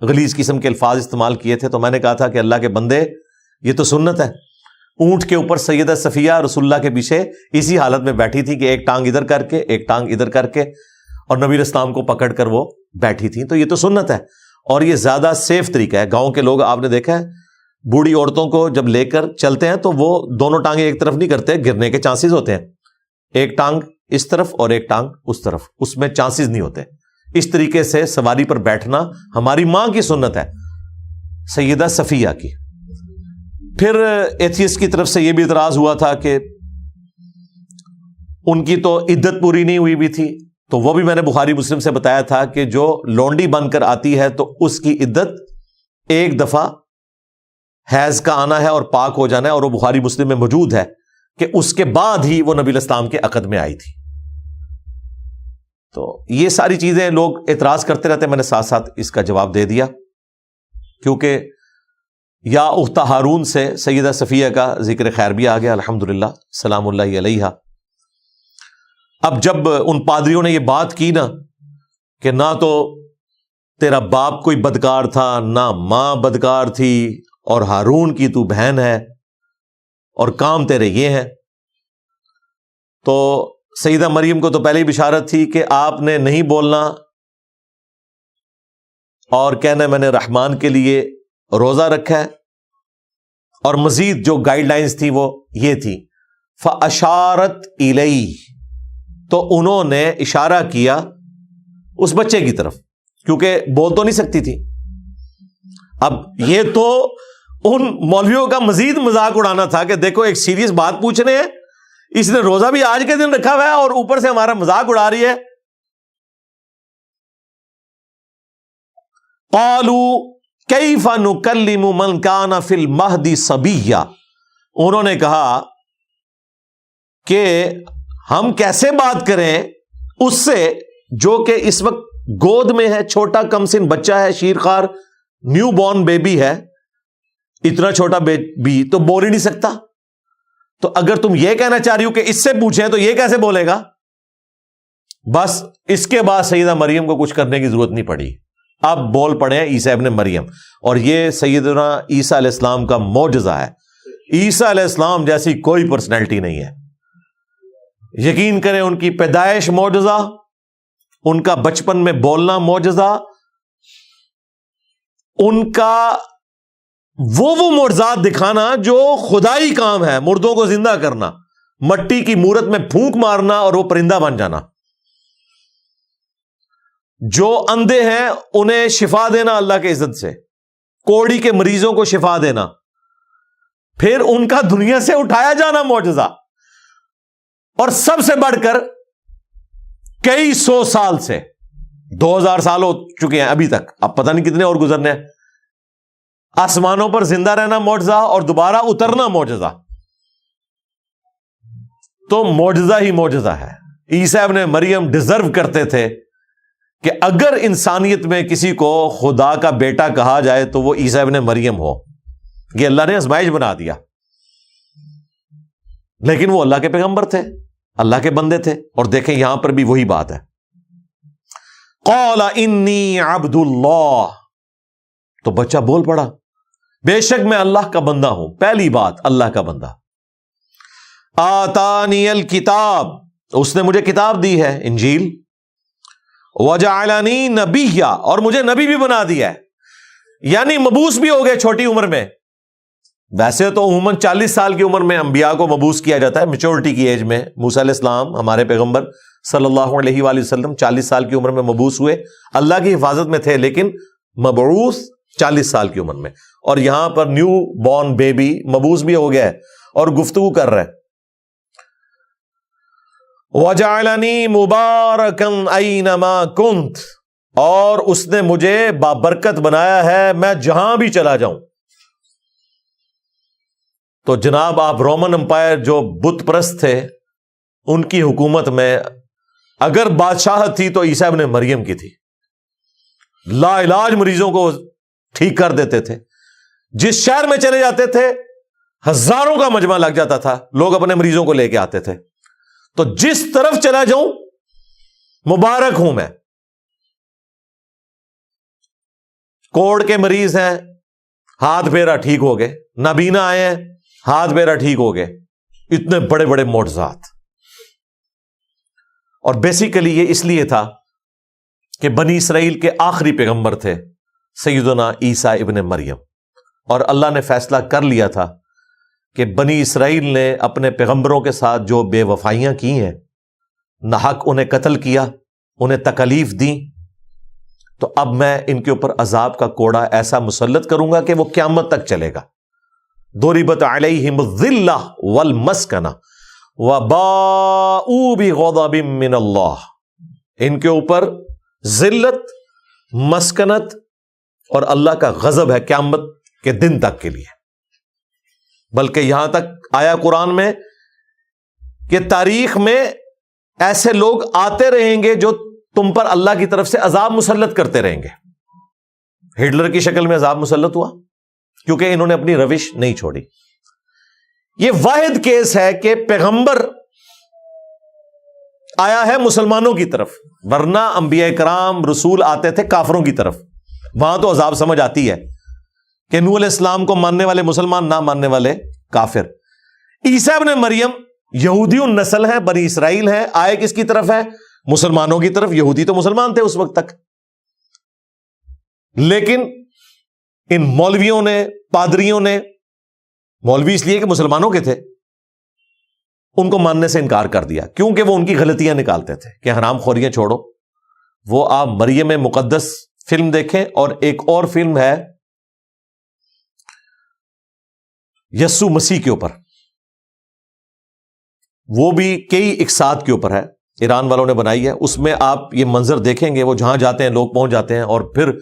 A: غلیظ قسم کے الفاظ استعمال کیے تھے۔ تو میں نے کہا تھا کہ اللہ کے بندے، یہ تو سنت ہے۔ اونٹ کے اوپر سیدہ صفیہ رسول اللہ کے پیچھے اسی حالت میں بیٹھی تھی کہ ایک ٹانگ ادھر کر کے ایک ٹانگ ادھر کر کے، اور نبی اسلام کو پکڑ کر وہ بیٹھی تھی۔ تو یہ تو سنت ہے اور یہ زیادہ سیف طریقہ ہے۔ گاؤں کے لوگ آپ نے دیکھا ہے، بوڑھی عورتوں کو جب لے کر چلتے ہیں تو وہ دونوں ٹانگیں ایک طرف نہیں کرتے، گرنے کے چانسز ہوتے ہیں، ایک ٹانگ اس طرف اور ایک ٹانگ اس طرف، اس میں چانسز نہیں ہوتے۔ اس طریقے سے سواری پر بیٹھنا ہماری ماں کی سنت ہے، سیدہ صفیہ کی۔ پھر ایتھیسٹ کی طرف سے یہ بھی اعتراض ہوا تھا کہ ان کی تو عدت پوری نہیں ہوئی بھی تھی، تو وہ بھی میں نے بخاری مسلم سے بتایا تھا کہ جو لونڈی بن کر آتی ہے تو اس کی عدت ایک دفعہ حیض کا آنا ہے اور پاک ہو جانا ہے، اور وہ بخاری مسلم میں موجود ہے کہ اس کے بعد ہی وہ نبی الاسلام کے عقد میں آئی تھی۔ تو یہ ساری چیزیں لوگ اعتراض کرتے رہتے، میں نے ساتھ ساتھ اس کا جواب دے دیا، کیونکہ یا اخت ہارون سے سیدہ صفیہ کا ذکر خیر بھی آ گیا، الحمدللہ، سلام اللہ علیہا۔ اب جب ان پادریوں نے یہ بات کی نا کہ نہ تو تیرا باپ کوئی بدکار تھا، نہ ماں بدکار تھی، اور ہارون کی تو بہن ہے اور کام تیرے یہ ہیں، تو سیدہ مریم کو تو پہلے ہی بشارت تھی کہ آپ نے نہیں بولنا اور کہنا میں نے رحمان کے لیے روزہ رکھا ہے، اور مزید جو گائیڈ لائنز تھی وہ یہ تھی، فَأَشَارَتْ إِلَيْهِ، تو انہوں نے اشارہ کیا اس بچے کی طرف، کیونکہ بول تو نہیں سکتی تھی۔ اب یہ تو ان مولویوں کا مزید مذاق اڑانا تھا کہ دیکھو ایک سیریس بات پوچھ رہے ہیں، اس نے روزہ بھی آج کے دن رکھا ہوا ہے اور اوپر سے ہمارا مذاق اڑا رہی ہے۔ قالوا کیف نکلم من کان فی المہد صبیا، انہوں نے کہا کہ ہم کیسے بات کریں اس سے جو کہ اس وقت گود میں ہے، چھوٹا کم سن بچہ ہے، شیرخوار نیو بورن بیبی ہے، اتنا چھوٹا بیبی تو بول ہی نہیں سکتا۔ تو اگر تم یہ کہنا چاہ رہی ہو کہ اس سے پوچھیں تو یہ کیسے بولے گا؟ بس اس کے بعد سیدہ مریم کو کچھ کرنے کی ضرورت نہیں پڑی، اب بول پڑے ہیں عیسیٰ ابن مریم، اور یہ سیدنا عیسیٰ علیہ السلام کا معجزہ ہے۔ عیسیٰ علیہ السلام جیسی کوئی پرسنالٹی نہیں ہے، یقین کریں، ان کی پیدائش معجزہ، ان کا بچپن میں بولنا معجزہ، ان کا وہ معجزات دکھانا جو خدائی کام ہے، مردوں کو زندہ کرنا، مٹی کی مورت میں پھونک مارنا اور وہ پرندہ بن جانا، جو اندھے ہیں انہیں شفا دینا اللہ کے عزت سے، کوڑی کے مریضوں کو شفا دینا، پھر ان کا دنیا سے اٹھایا جانا معجزہ، اور سب سے بڑھ کر کئی سو سال سے 2000 سال ہو چکے ہیں ابھی تک، اب پتہ نہیں کتنے اور گزرنے ہیں، آسمانوں پر زندہ رہنا معجزہ اور دوبارہ اترنا معجزہ، تو معجزہ ہی معجزہ ہے۔ عیسیٰ ابن مریم ڈیزرو کرتے تھے کہ اگر انسانیت میں کسی کو خدا کا بیٹا کہا جائے تو وہ عیسیٰ ابن مریم ہو، یہ اللہ نے آزمائش بنا دیا۔ لیکن وہ اللہ کے پیغمبر تھے، اللہ کے بندے تھے. اور دیکھیں یہاں پر بھی وہی بات ہے، قال انی عبد اللہ. تو بچہ بول پڑا بے شک میں اللہ کا بندہ ہوں. پہلی بات اللہ کا بندہ. آتانی الکتاب، اس نے مجھے کتاب دی ہے انجیل. وجعلنی نبیا، اور مجھے نبی بھی بنا دیا ہے، یعنی مبعوث بھی ہو گئے چھوٹی عمر میں. ویسے تو عموماً 40 سال کی عمر میں انبیاء کو مبعوث کیا جاتا ہے، میچورٹی کی ایج میں. موسیٰ علیہ السلام ہمارے پیغمبر صلی اللہ علیہ وآلہ وسلم 40 سال کی عمر میں مبعوث ہوئے، اللہ کی حفاظت میں تھے لیکن مبعوث 40 سال کی عمر میں. اور یہاں پر نیو بورن بیبی مبعوث بھی ہو گیا ہے اور گفتگو کر رہا ہے. وَجَعَلَنِي مُبَارَكًا أَيْنَمَا كُنْتُ، اور اس نے مجھے بابرکت بنایا ہے میں جہاں بھی چلا جاؤں. تو جناب آپ رومن امپائر جو بت پرست تھے ان کی حکومت میں اگر بادشاہت تھی تو عیسیٰ ابن مریم کی تھی. لا علاج مریضوں کو ٹھیک کر دیتے تھے. جس شہر میں چلے جاتے تھے ہزاروں کا مجمع لگ جاتا تھا، لوگ اپنے مریضوں کو لے کے آتے تھے. تو جس طرف چلا جاؤں مبارک ہوں میں. کوڑ کے مریض ہیں، ہاتھ پھیرا ٹھیک ہو گئے. نابینا آئے ہیں، ہاتھ پھیرا ٹھیک ہو گئے. اتنے بڑے بڑے معجزات. اور بیسیکلی یہ اس لیے تھا کہ بنی اسرائیل کے آخری پیغمبر تھے سیدنا عیسیٰ ابن مریم، اور اللہ نے فیصلہ کر لیا تھا کہ بنی اسرائیل نے اپنے پیغمبروں کے ساتھ جو بے وفائیاں کی ہیں، ناحق انہیں قتل کیا، انہیں تکالیف دی، تو اب میں ان کے اوپر عذاب کا کوڑا ایسا مسلط کروں گا کہ وہ قیامت تک چلے گا. ضربت علیہم الذلہ والمسکنہ وباؤوا بغضب من اللہ. ان کے اوپر ذلت، مسکنت اور اللہ کا غضب ہے قیامت کے دن تک کے لیے. بلکہ یہاں تک آیا قرآن میں کہ تاریخ میں ایسے لوگ آتے رہیں گے جو تم پر اللہ کی طرف سے عذاب مسلط کرتے رہیں گے. ہٹلر کی شکل میں عذاب مسلط ہوا کیونکہ انہوں نے اپنی روش نہیں چھوڑی. یہ واحد کیس ہے کہ پیغمبر آیا ہے مسلمانوں کی طرف، ورنہ انبیاء کرام رسول آتے تھے کافروں کی طرف. وہاں تو عذاب سمجھ آتی ہے کہ نوح علیہ السلام کو ماننے والے مسلمان، نہ ماننے والے کافر. عیسیٰ ابن مریم یہودی النسل ہے، بنی اسرائیل ہے، آئے کس کی طرف ہے؟ مسلمانوں کی طرف. یہودی تو مسلمان تھے اس وقت تک، لیکن ان مولویوں نے، پادریوں نے، مولوی اس لیے کہ مسلمانوں کے تھے، ان کو ماننے سے انکار کر دیا کیونکہ وہ ان کی غلطیاں نکالتے تھے کہ حرام خوریاں چھوڑو. وہ آپ مریم مقدس فلم دیکھیں، اور ایک اور فلم ہے یسوع مسیح کے اوپر، وہ بھی کئی اقساط کے اوپر ہے، ایران والوں نے بنائی ہے. اس میں آپ یہ منظر دیکھیں گے، وہ جہاں جاتے ہیں لوگ پہنچ جاتے ہیں، اور پھر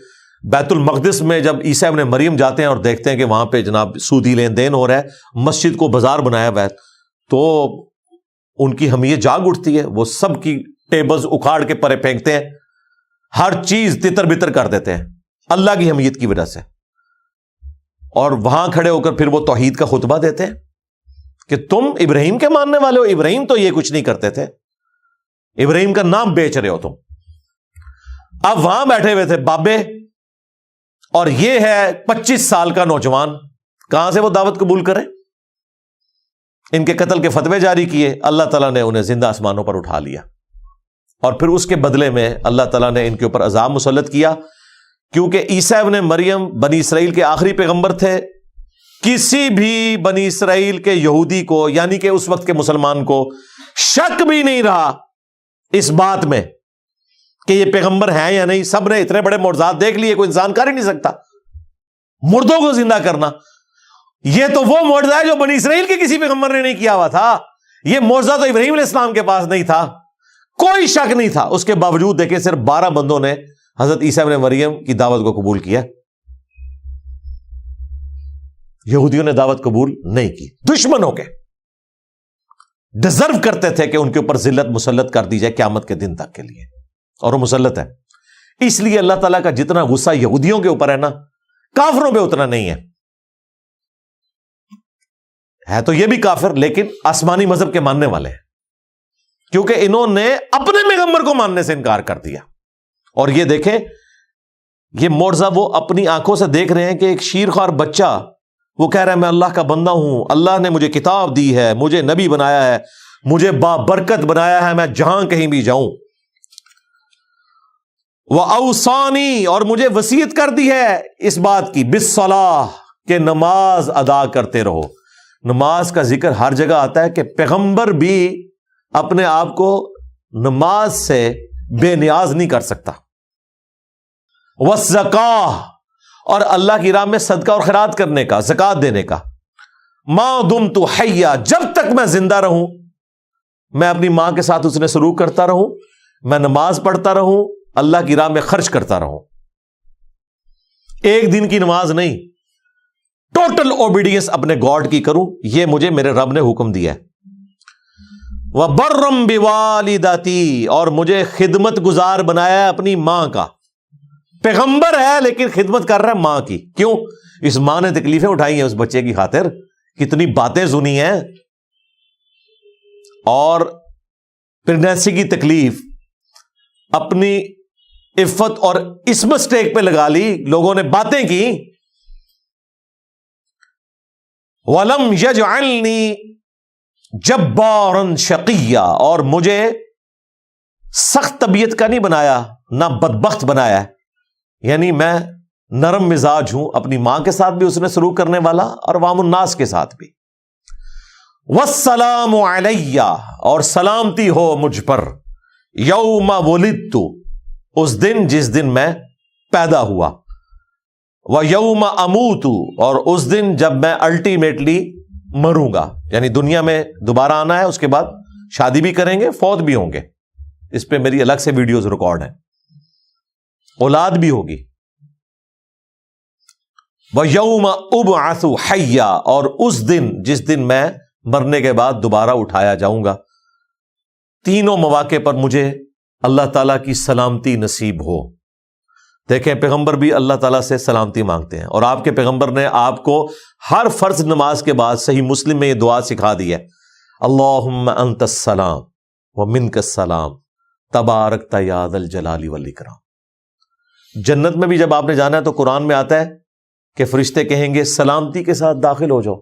A: بیت المقدس میں جب عیسیٰ ابن مریم جاتے ہیں اور دیکھتے ہیں کہ وہاں پہ جناب سودی لین دین ہو رہا ہے، مسجد کو بازار بنایا ہوا ہے، تو ان کی حمیت جاگ اٹھتی ہے. وہ سب کی ٹیبلز اکھاڑ کے پرے پھینکتے ہیں، ہر چیز تتر بتر کر دیتے ہیں اللہ کی حمیت کی وجہ سے. اور وہاں کھڑے ہو کر پھر وہ توحید کا خطبہ دیتے ہیں کہ تم ابراہیم کے ماننے والے ہو. ابراہیم تو یہ کچھ نہیں کرتے تھے، ابراہیم کا نام بیچ رہے ہو تم. اب وہاں بیٹھے ہوئے تھے بابے، اور یہ ہے 25 سال کا نوجوان. کہاں سے وہ دعوت قبول کرے؟ ان کے قتل کے فتوے جاری کیے، اللہ تعالیٰ نے انہیں زندہ آسمانوں پر اٹھا لیا. اور پھر اس کے بدلے میں اللہ تعالیٰ نے ان کے اوپر عذاب مسلط کیا، کیونکہ عیسیٰ ابن مریم بنی اسرائیل کے آخری پیغمبر تھے. کسی بھی بنی اسرائیل کے یہودی کو، یعنی کہ اس وقت کے مسلمان کو، شک بھی نہیں رہا اس بات میں کہ یہ پیغمبر ہیں یا نہیں. سب نے اتنے بڑے معجزات دیکھ لیے، کوئی انسان کر ہی نہیں سکتا. مردوں کو زندہ کرنا، یہ تو وہ معجزہ ہے جو بنی اسرائیل کے کسی پیغمبر نے نہیں کیا ہوا تھا. یہ معجزہ تو ابراہیم علیہ السلام کے پاس نہیں تھا، کوئی شک نہیں تھا. اس کے باوجود دیکھیں صرف 12 بندوں نے حضرت عیسیٰ ابن مریم کی دعوت کو قبول کیا. یہودیوں نے دعوت قبول نہیں کی. دشمنوں کے ڈیزرو کرتے تھے کہ ان کے اوپر ذلت مسلط کر دی جائے قیامت کے دن تک کے لیے، اور وہ مسلط ہے. اس لیے اللہ تعالیٰ کا جتنا غصہ یہودیوں کے اوپر ہے نا، کافروں پہ اتنا نہیں ہے. ہے تو یہ بھی کافر لیکن آسمانی مذہب کے ماننے والے ہیں، کیونکہ انہوں نے اپنے پیغمبر کو ماننے سے انکار کر دیا۔ اور یہ دیکھیں، یہ معجزہ وہ اپنی آنکھوں سے دیکھ رہے ہیں کہ ایک شیرخوار بچہ وہ کہہ رہا ہے میں اللہ کا بندہ ہوں، اللہ نے مجھے کتاب دی ہے، مجھے نبی بنایا ہے، مجھے بابرکت بنایا ہے، میں جہاں کہیں بھی جاؤں۔ وَأَوْصَانِي، اور مجھے وصیت کر دی ہے اس بات کی، بِالصَّلَاةِ، کہ نماز ادا کرتے رہو۔ نماز کا ذکر ہر جگہ آتا ہے کہ پیغمبر بھی اپنے آپ کو نماز سے بے نیاز نہیں کر سکتا۔ وَالزَّکَاةِ، اور اللہ کی راہ میں صدقہ اور خیرات کرنے کا، زکوٰۃ دینے کا۔ مَا دُمْتُ حَیًّا، جب تک میں زندہ رہوں میں اپنی ماں کے ساتھ اس نے سلوک کرتا رہوں، میں نماز پڑھتا رہوں، اللہ کی راہ میں خرچ کرتا رہوں۔ ایک دن کی نماز نہیں، ٹوٹل اوبیڈینس اپنے گاڈ کی کروں، یہ مجھے میرے رب نے حکم دیا ہے۔ وَبَرًّا بِوَالِدَتِي، اور مجھے خدمت گزار بنایا ہے اپنی ماں کا۔ پیغمبر ہے لیکن خدمت کر رہا ہے ماں کی، کیوں؟ اس ماں نے تکلیفیں اٹھائی ہیں اس بچے کی خاطر، کتنی باتیں سنی ہیں، اور پریگنینسی کی تکلیف اپنی عفت اور عصمت سٹیک پہ لگا لی، لوگوں نے باتیں کی۔ وَلَمْ يَجْعَلْنِي جَبَّارًا شَقِيًّا، اور مجھے سخت طبیعت کا نہیں بنایا، نہ بدبخت بنایا ہے، یعنی میں نرم مزاج ہوں، اپنی ماں کے ساتھ بھی اس نے سلوک کرنے والا اور عوام الناس کے ساتھ بھی۔ وَالسَّلَامُ عَلَيَّ، اور سلامتی ہو مجھ پر، یوم ولدت، اس دن جس دن میں پیدا ہوا، وَيَوْمَ أَمُوتُ، اور اس دن جب میں الٹیمیٹلی مروں گا، یعنی دنیا میں دوبارہ آنا ہے، اس کے بعد شادی بھی کریں گے، فوت بھی ہوں گے، اس پہ میری الگ سے ویڈیوز ریکارڈ ہیں، اولاد بھی ہوگی۔ وَيَوْمَ أُبْعَثُ حَيًّا، اور اس دن جس دن میں مرنے کے بعد دوبارہ اٹھایا جاؤں گا۔ تینوں مواقع پر مجھے اللہ تعالیٰ کی سلامتی نصیب ہو۔ دیکھیں، پیغمبر بھی اللہ تعالیٰ سے سلامتی مانگتے ہیں، اور آپ کے پیغمبر نے آپ کو ہر فرض نماز کے بعد صحیح مسلم میں یہ دعا سکھا دی ہے، اللہم انت السلام ومنک السلام تبارکت یا ذا الجلال والاکرام۔ جنت میں بھی جب آپ نے جانا ہے تو قرآن میں آتا ہے کہ فرشتے کہیں گے سلامتی کے ساتھ داخل ہو جاؤ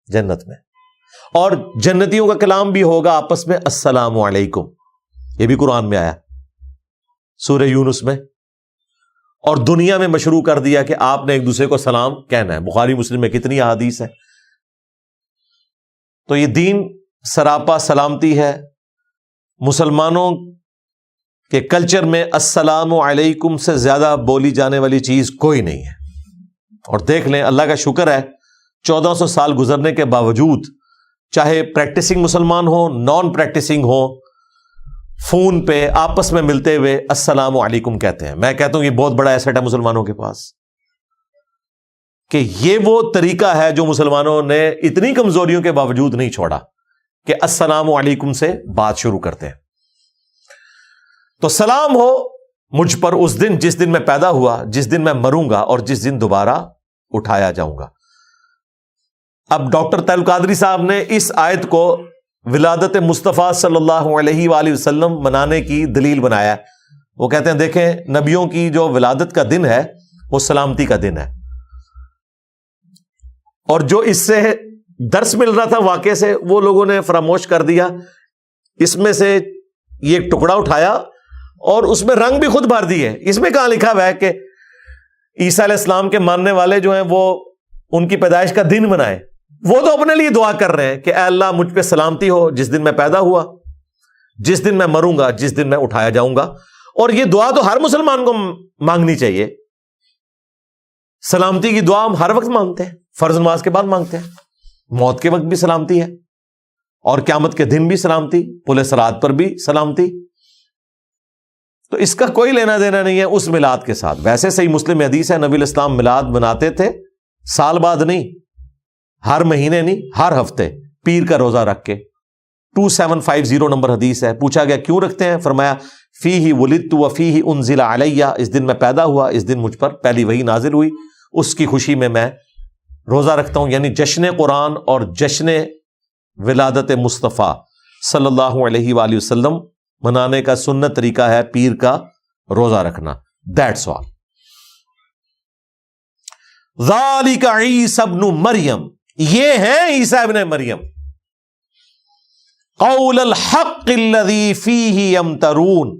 A: جنت میں، اور جنتیوں کا کلام بھی ہوگا آپس میں، السلام علیکم، یہ بھی قرآن میں آیا سورہ یونس میں، اور دنیا میں مشروع کر دیا کہ آپ نے ایک دوسرے کو سلام کہنا ہے، بخاری مسلم میں کتنی احادیث ہے۔ تو یہ دین سراپا سلامتی ہے۔ مسلمانوں کے کلچر میں السلام علیکم سے زیادہ بولی جانے والی چیز کوئی نہیں ہے، اور دیکھ لیں اللہ کا شکر ہے 1400 سال گزرنے کے باوجود، چاہے پریکٹسنگ مسلمان ہو، نان پریکٹسنگ ہو، فون پہ آپس میں ملتے ہوئے السلام علیکم کہتے ہیں۔ میں کہتا ہوں یہ بہت بڑا ایسٹ ہے مسلمانوں کے پاس، کہ یہ وہ طریقہ ہے جو مسلمانوں نے اتنی کمزوریوں کے باوجود نہیں چھوڑا کہ السلام علیکم سے بات شروع کرتے ہیں۔ تو سلام ہو مجھ پر اس دن جس دن میں پیدا ہوا، جس دن میں مروں گا، اور جس دن دوبارہ اٹھایا جاؤں گا۔ اب ڈاکٹر طاہر القادری صاحب نے اس آیت کو ولادت مصطفیٰ صلی اللہ علیہ وآلہ وسلم منانے کی دلیل بنایا ہے۔ وہ کہتے ہیں دیکھیں، نبیوں کی جو ولادت کا دن ہے وہ سلامتی کا دن ہے، اور جو اس سے درس مل رہا تھا واقعے سے وہ لوگوں نے فراموش کر دیا۔ اس میں سے یہ ایک ٹکڑا اٹھایا اور اس میں رنگ بھی خود بھر دیے۔ اس میں کہاں لکھا ہوا ہے کہ عیسیٰ علیہ السلام کے ماننے والے جو ہیں وہ ان کی پیدائش کا دن منائے؟ وہ تو اپنے لیے دعا کر رہے ہیں کہ اے اللہ مجھ پہ سلامتی ہو جس دن میں پیدا ہوا، جس دن میں مروں گا، جس دن میں اٹھایا جاؤں گا۔ اور یہ دعا تو ہر مسلمان کو مانگنی چاہیے۔ سلامتی کی دعا ہم ہر وقت مانگتے ہیں، فرض نماز کے بعد مانگتے ہیں، موت کے وقت بھی سلامتی ہے، اور قیامت کے دن بھی سلامتی، پل صراط پر بھی سلامتی۔ تو اس کا کوئی لینا دینا نہیں ہے اس میلاد کے ساتھ۔ ویسے صحیح مسلم حدیث ہے، نبی الاسلام میلاد مناتے تھے سال بعد نہیں، ہر مہینے نہیں، ہر ہفتے پیر کا روزہ رکھ کے۔ 2750 نمبر حدیث ہے۔ پوچھا گیا کیوں رکھتے ہیں؟ فرمایا فیہ ولدت وفیہ انزل علیہ، اس دن میں پیدا ہوا، اس دن مجھ پر پہلی وحی نازل ہوئی، اس کی خوشی میں روزہ رکھتا ہوں، یعنی جشن قرآن اور جشن ولادت مصطفیٰ صلی اللہ علیہ وآلہ وسلم منانے کا سنت طریقہ ہے پیر کا روزہ رکھنا. That's all. ذالک عیسی ابن مریم، یہ ہیں عیسیٰ ابن مریم. قول الحق الذی فیہ یمترون،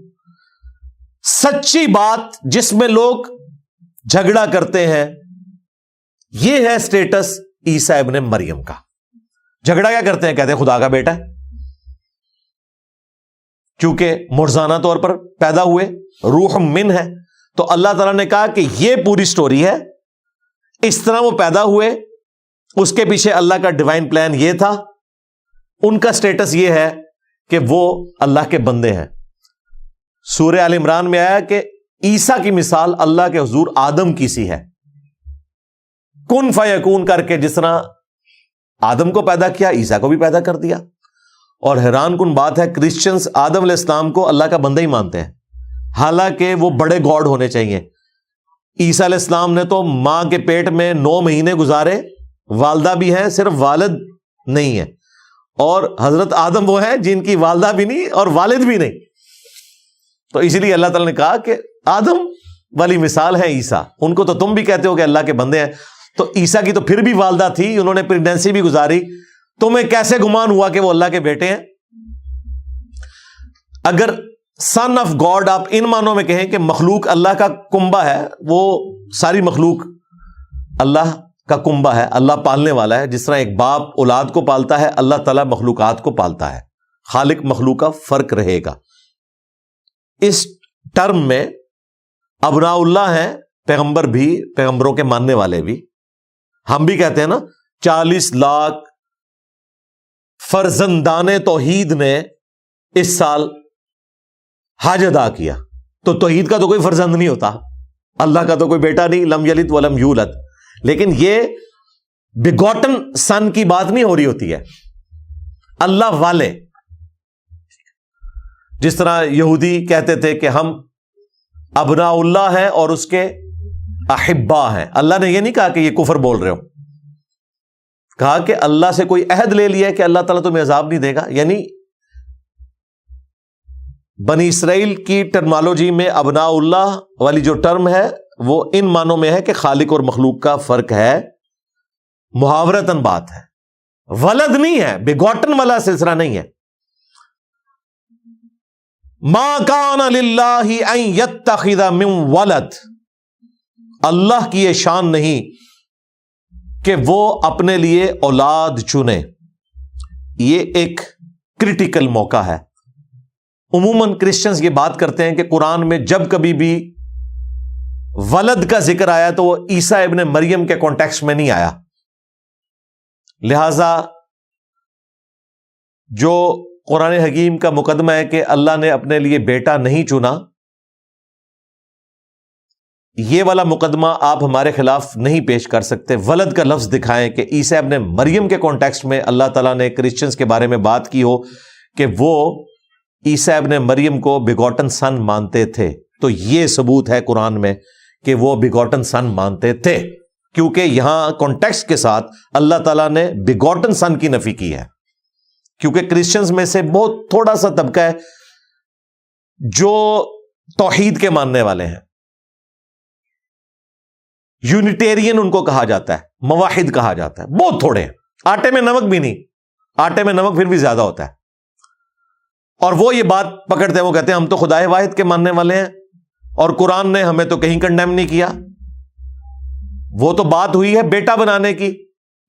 A: سچی بات جس میں لوگ جھگڑا کرتے ہیں. یہ ہے سٹیٹس عیسیٰ ابن مریم کا. جھگڑا کیا کرتے ہیں؟ کہتے ہیں خدا کا بیٹا ہے، چونکہ مرزانہ طور پر پیدا ہوئے، روح من ہے. تو اللہ تعالیٰ نے کہا کہ یہ پوری سٹوری ہے، اس طرح وہ پیدا ہوئے، اس کے پیچھے اللہ کا ڈیوائن پلان یہ تھا. ان کا سٹیٹس یہ ہے کہ وہ اللہ کے بندے ہیں. سورہ آل عمران میں آیا کہ عیسیٰ کی مثال اللہ کے حضور آدم کی سی ہے. کن فیکون کر کے جس طرح آدم کو پیدا کیا، عیسیٰ کو بھی پیدا کر دیا. اور حیران کن بات ہے، کرسچنز آدم علیہ السلام کو اللہ کا بندہ ہی مانتے ہیں، حالانکہ وہ بڑے گاڈ ہونے چاہیے. عیسیٰ علیہ السلام نے تو ماں کے پیٹ میں 9 مہینے گزارے، والدہ بھی ہیں، صرف والد نہیں ہے. اور حضرت آدم وہ ہیں جن کی والدہ بھی نہیں اور والد بھی نہیں. تو اسی لیے اللہ تعالیٰ نے کہا کہ آدم والی مثال ہے عیسیٰ. ان کو تو تم بھی کہتے ہو کہ اللہ کے بندے ہیں، تو عیسیٰ کی تو پھر بھی والدہ تھی، انہوں نے پریگنینسی بھی گزاری. تمہیں کیسے گمان ہوا کہ وہ اللہ کے بیٹے ہیں؟ اگر سن آف گاڈ آپ ان معنوں میں کہیں کہ مخلوق اللہ کا کنبہ ہے، وہ ساری مخلوق اللہ کا کنبہ ہے، اللہ پالنے والا ہے. جس طرح ایک باپ اولاد کو پالتا ہے، اللہ تعالیٰ مخلوقات کو پالتا ہے. خالق مخلوق کا فرق رہے گا. اس ٹرم میں ابناء اللہ ہیں، پیغمبر بھی، پیغمبروں کے ماننے والے بھی. ہم بھی کہتے ہیں نا 40 لاکھ فرزندان توحید نے اس سال حج ادا کیا. تو توحید کا تو کوئی فرزند نہیں ہوتا، اللہ کا تو کوئی بیٹا نہیں، لم یلد ولم یولد. لیکن یہ بیگوٹن سن کی بات نہیں ہو رہی ہوتی ہے، اللہ والے. جس طرح یہودی کہتے تھے کہ ہم ابناء اللہ ہیں اور اس کے احبا ہیں. اللہ نے یہ نہیں کہا کہ یہ کفر بول رہے ہو، کہا کہ اللہ سے کوئی عہد لے لیا کہ اللہ تعالیٰ تمہیں عذاب نہیں دے گا. یعنی بنی اسرائیل کی ٹرمالوجی میں ابناء اللہ والی جو ٹرم ہے وہ ان معنوں میں ہے کہ خالق اور مخلوق کا فرق ہے، محاورتاً بات ہے، ولد نہیں ہے، بیگوٹن والا سلسلہ نہیں ہے. ما کان للہ ان یتخذ من ولد، اللہ کی یہ شان نہیں کہ وہ اپنے لیے اولاد چنے. یہ ایک کریٹیکل موقع ہے. عموماً کرسچنز یہ بات کرتے ہیں کہ قرآن میں جب کبھی بھی ولد کا ذکر آیا تو وہ عیسیٰ ابن مریم کے کانٹیکسٹ میں نہیں آیا. لہذا جو قرآن حکیم کا مقدمہ ہے کہ اللہ نے اپنے لیے بیٹا نہیں چنا، یہ والا مقدمہ آپ ہمارے خلاف نہیں پیش کر سکتے. ولد کا لفظ دکھائیں کہ عیسیٰ ابن مریم کے کانٹیکسٹ میں اللہ تعالیٰ نے کرسچنز کے بارے میں بات کی ہو کہ وہ عیسیٰ ابن مریم کو بیگوٹن سن مانتے تھے. تو یہ ثبوت ہے قرآن میں کہ وہ بیگوٹن سن مانتے تھے، کیونکہ یہاں کانٹیکسٹ کے ساتھ اللہ تعالیٰ نے بیگوٹن سن کی نفی کی ہے. کیونکہ کرسچنز میں سے بہت تھوڑا سا طبقہ ہے جو توحید کے ماننے والے ہیں. یونیٹیرین ان کو کہا جاتا ہے، موحد کہا جاتا ہے، بہت تھوڑے ہیں. آٹے میں نمک بھی نہیں، آٹے میں نمک پھر بھی زیادہ ہوتا ہے. اور وہ یہ بات پکڑتے ہیں، وہ کہتے ہیں ہم تو خدائے واحد کے ماننے والے ہیں اور قرآن نے ہمیں تو کہیں کنڈیم نہیں کیا. وہ تو بات ہوئی ہے بیٹا بنانے کی،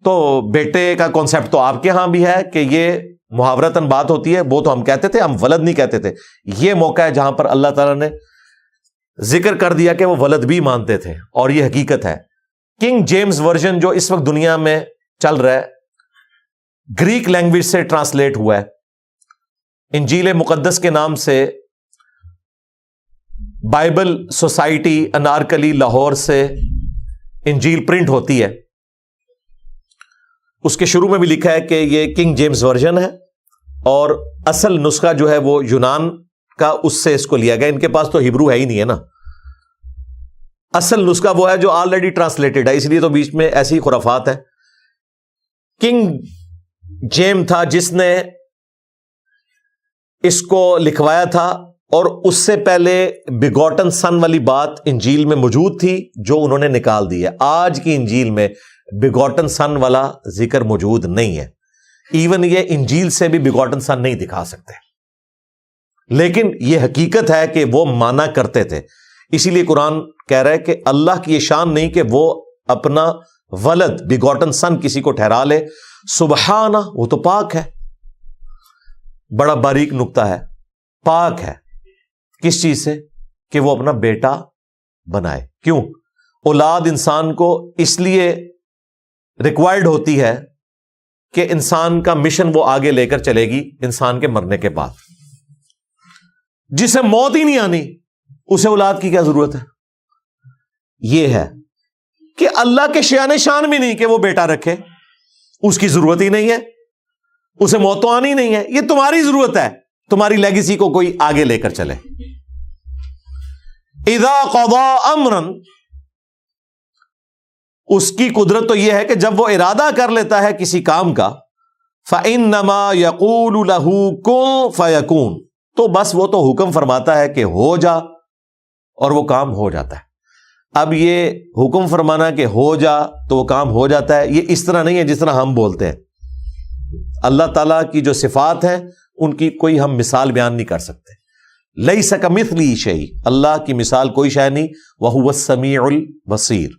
A: تو بیٹے کا کانسیپٹ تو آپ کے ہاں بھی ہے کہ یہ محاورتاً بات ہوتی ہے. وہ تو ہم کہتے تھے، ہم ولد نہیں کہتے تھے. یہ موقع ہے جہاں پر اللہ تعالیٰ نے ذکر کر دیا کہ وہ ولد بھی مانتے تھے، اور یہ حقیقت ہے. کنگ جیمز ورژن جو اس وقت دنیا میں چل رہا ہے، گریک لینگویج سے ٹرانسلیٹ ہوا ہے. انجیل مقدس کے نام سے بائبل سوسائٹی انارکلی لاہور سے انجیل پرنٹ ہوتی ہے. اس کے شروع میں بھی لکھا ہے کہ یہ کنگ جیمز ورژن ہے، اور اصل نسخہ جو ہے وہ یونان کا، اس سے اس کو لیا گیا. ان کے پاس تو ہبرو ہے ہی نہیں ہے نا. اصل نسخہ وہ ہے جو آلریڈی ٹرانسلیٹڈ ہے، اس لیے تو بیچ میں ایسی خرافات ہیں کنگ جیم تھا جس نے اس کو لکھوایا تھا، اور اس سے پہلے بیگوٹن سن والی بات انجیل میں موجود تھی جو انہوں نے نکال دی ہے۔ آج کی انجیل میں بیگوٹن سن والا ذکر موجود نہیں ہے، ایون یہ انجیل سے بھی بیگوٹن سن نہیں دکھا سکتے، لیکن یہ حقیقت ہے کہ وہ مانا کرتے تھے۔ اسی لیے قرآن کہہ رہا ہے کہ اللہ کی یہ شان نہیں کہ وہ اپنا ولد بیگوٹن سن کسی کو ٹھہرا لے، سبحانہ، وہ تو پاک ہے۔ بڑا باریک نقطہ ہے، پاک ہے کس چیز سے؟ کہ وہ اپنا بیٹا بنائے۔ کیوں؟ اولاد انسان کو اس لیے ریکوائرڈ ہوتی ہے کہ انسان کا مشن وہ آگے لے کر چلے گی انسان کے مرنے کے بعد۔ جسے موت ہی نہیں آنی اسے اولاد کی کیا ضرورت ہے؟ یہ ہے کہ اللہ کے شان شان بھی نہیں کہ وہ بیٹا رکھے، اس کی ضرورت ہی نہیں ہے، اسے موت تو آنی نہیں ہے، یہ تمہاری ضرورت ہے، تمہاری لیگیسی کو کوئی آگے لے کر چلے۔ اذا قضا امرا، اس کی قدرت تو یہ ہے کہ جب وہ ارادہ کر لیتا ہے کسی کام کا، فإنما يقول له كن فيكون، تو بس وہ تو حکم فرماتا ہے کہ ہو جا، اور وہ کام ہو جاتا ہے۔ اب یہ حکم فرمانا کہ ہو جا تو وہ کام ہو جاتا ہے، یہ اس طرح نہیں ہے جس طرح ہم بولتے ہیں۔ اللہ تعالیٰ کی جو صفات ہیں ان کی کوئی ہم مثال بیان نہیں کر سکتے۔ لیس کمثلہ شیء، اللہ کی مثال کوئی شے نہیں، وہو السمیع البصیر،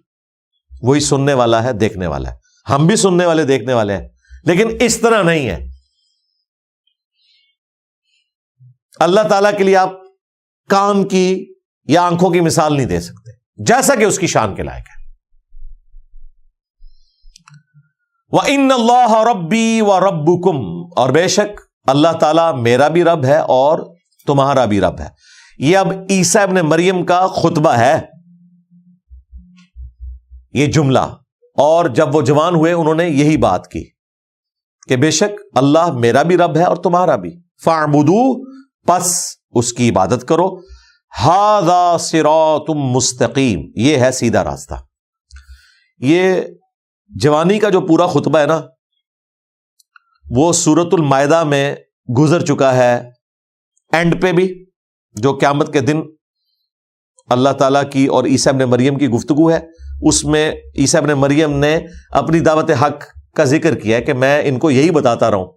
A: وہی سننے والا ہے، دیکھنے والا ہے۔ ہم بھی سننے والے دیکھنے والے ہیں، لیکن اس طرح نہیں ہے۔ اللہ تعالیٰ کے لیے آپ کان کی یا آنکھوں کی مثال نہیں دے سکتے، جیسا کہ اس کی شان کے لائق ہے۔ وَإِنَّ اللَّهَ رَبِّي وَرَبُّكُمْ، اور بے شک اللہ تعالیٰ میرا بھی رب ہے اور تمہارا بھی رب ہے۔ یہ اب عیسیٰ ابن مریم کا خطبہ ہے یہ جملہ، اور جب وہ جوان ہوئے انہوں نے یہی بات کی کہ بے شک اللہ میرا بھی رب ہے اور تمہارا بھی، فَاعْبُدُوهُ، پس اس کی عبادت کرو، هَذَا صِرَاطٌ مستقیم، یہ ہے سیدھا راستہ۔ یہ جوانی کا جو پورا خطبہ ہے نا، وہ سورۃ المائدہ میں گزر چکا ہے، اینڈ پہ بھی، جو قیامت کے دن اللہ تعالیٰ کی اور عیسیٰ ابن مریم کی گفتگو ہے، اس میں عیسیٰ ابن مریم نے اپنی دعوت حق کا ذکر کیا ہے کہ میں ان کو یہی بتاتا رہا ہوں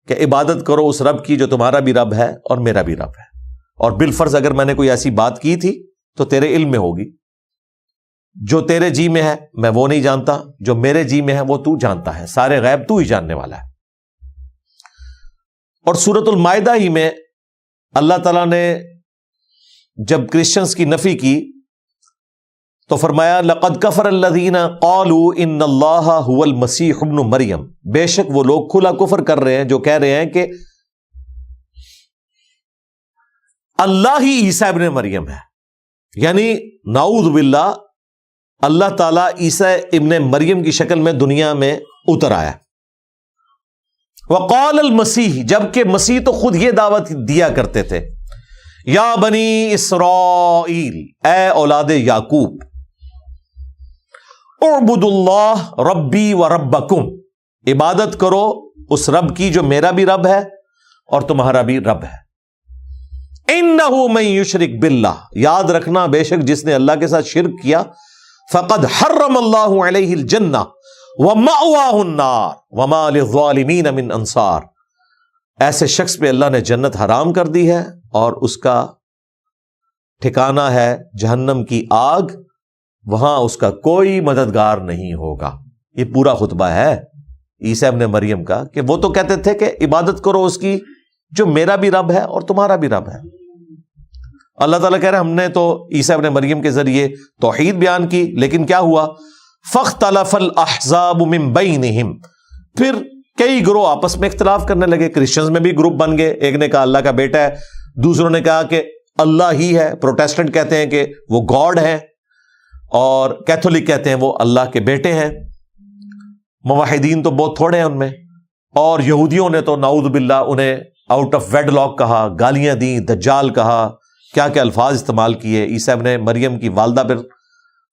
A: کہ عبادت کرو اس رب کی جو تمہارا بھی رب ہے اور میرا بھی رب ہے، اور بالفرض اگر میں نے کوئی ایسی بات کی تھی تو تیرے علم میں ہوگی، جو تیرے جی میں ہے میں وہ نہیں جانتا، جو میرے جی میں ہے وہ تو جانتا ہے، سارے غیب تو ہی جاننے والا ہے۔ اور سورۃ المائدہ ہی میں اللہ تعالیٰ نے جب کرسچنز کی نفی کی تو فرمایا لَقَدْ كَفَرَ الَّذِينَ قَالُوا إِنَّ اللَّهَ هُوَ الْمَسِيحُ ابْنُ مریم، بے شک وہ لوگ کھلا کفر کر رہے ہیں جو کہہ رہے ہیں کہ اللہ ہی عیسیٰ ابن مریم ہے، یعنی نعوذ باللہ اللہ تعالیٰ عیسیٰ ابن مریم کی شکل میں دنیا میں اتر آیا۔ وقال المسیح، جبکہ مسیح تو خود یہ دعوت دیا کرتے تھے، یا بنی اسرائیل، اے اولاد یعقوب، اعبدوا اللہ ربی و ربکم، عبادت کرو اس رب کی جو میرا بھی رب ہے اور تمہارا بھی رب ہے۔ انہ من یشرک باللہ، یاد رکھنا بے شک جس نے اللہ کے ساتھ شرک کیا، فقد حرم اللہ علیہ الجنہ ومأواہ النار وما للظالمین من انصار، ایسے شخص پہ اللہ نے جنت حرام کر دی ہے اور اس کا ٹھکانہ ہے جہنم کی آگ، وہاں اس کا کوئی مددگار نہیں ہوگا۔ یہ پورا خطبہ ہے عیسیٰ ابن مریم کا کہ وہ تو کہتے تھے کہ عبادت کرو اس کی جو میرا بھی رب ہے اور تمہارا بھی رب ہے۔ اللہ تعالیٰ کہہ رہے ہیں ہم نے تو عیسیٰ ابن مریم کے ذریعے توحید بیان کی، لیکن کیا ہوا؟ فاختلف الاحزاب من بینہم، پھر کئی گروہ آپس میں اختلاف کرنے لگے، کرسچنز میں بھی گروپ بن گئے، ایک نے کہا اللہ کا بیٹا ہے، دوسروں نے کہا کہ اللہ ہی ہے، پروٹیسٹنٹ کہتے ہیں کہ وہ گاڈ ہے، اور کیتھولک کہتے ہیں وہ اللہ کے بیٹے ہیں، موحدین تو بہت تھوڑے ہیں ان میں، اور یہودیوں نے تو نعوذ باللہ انہیں آؤٹ آف ویڈ لاک کہا، گالیاں دیں، دجال کہا، کیا کیا الفاظ استعمال کیے، عیسیٰ ابن مریم کی والدہ پر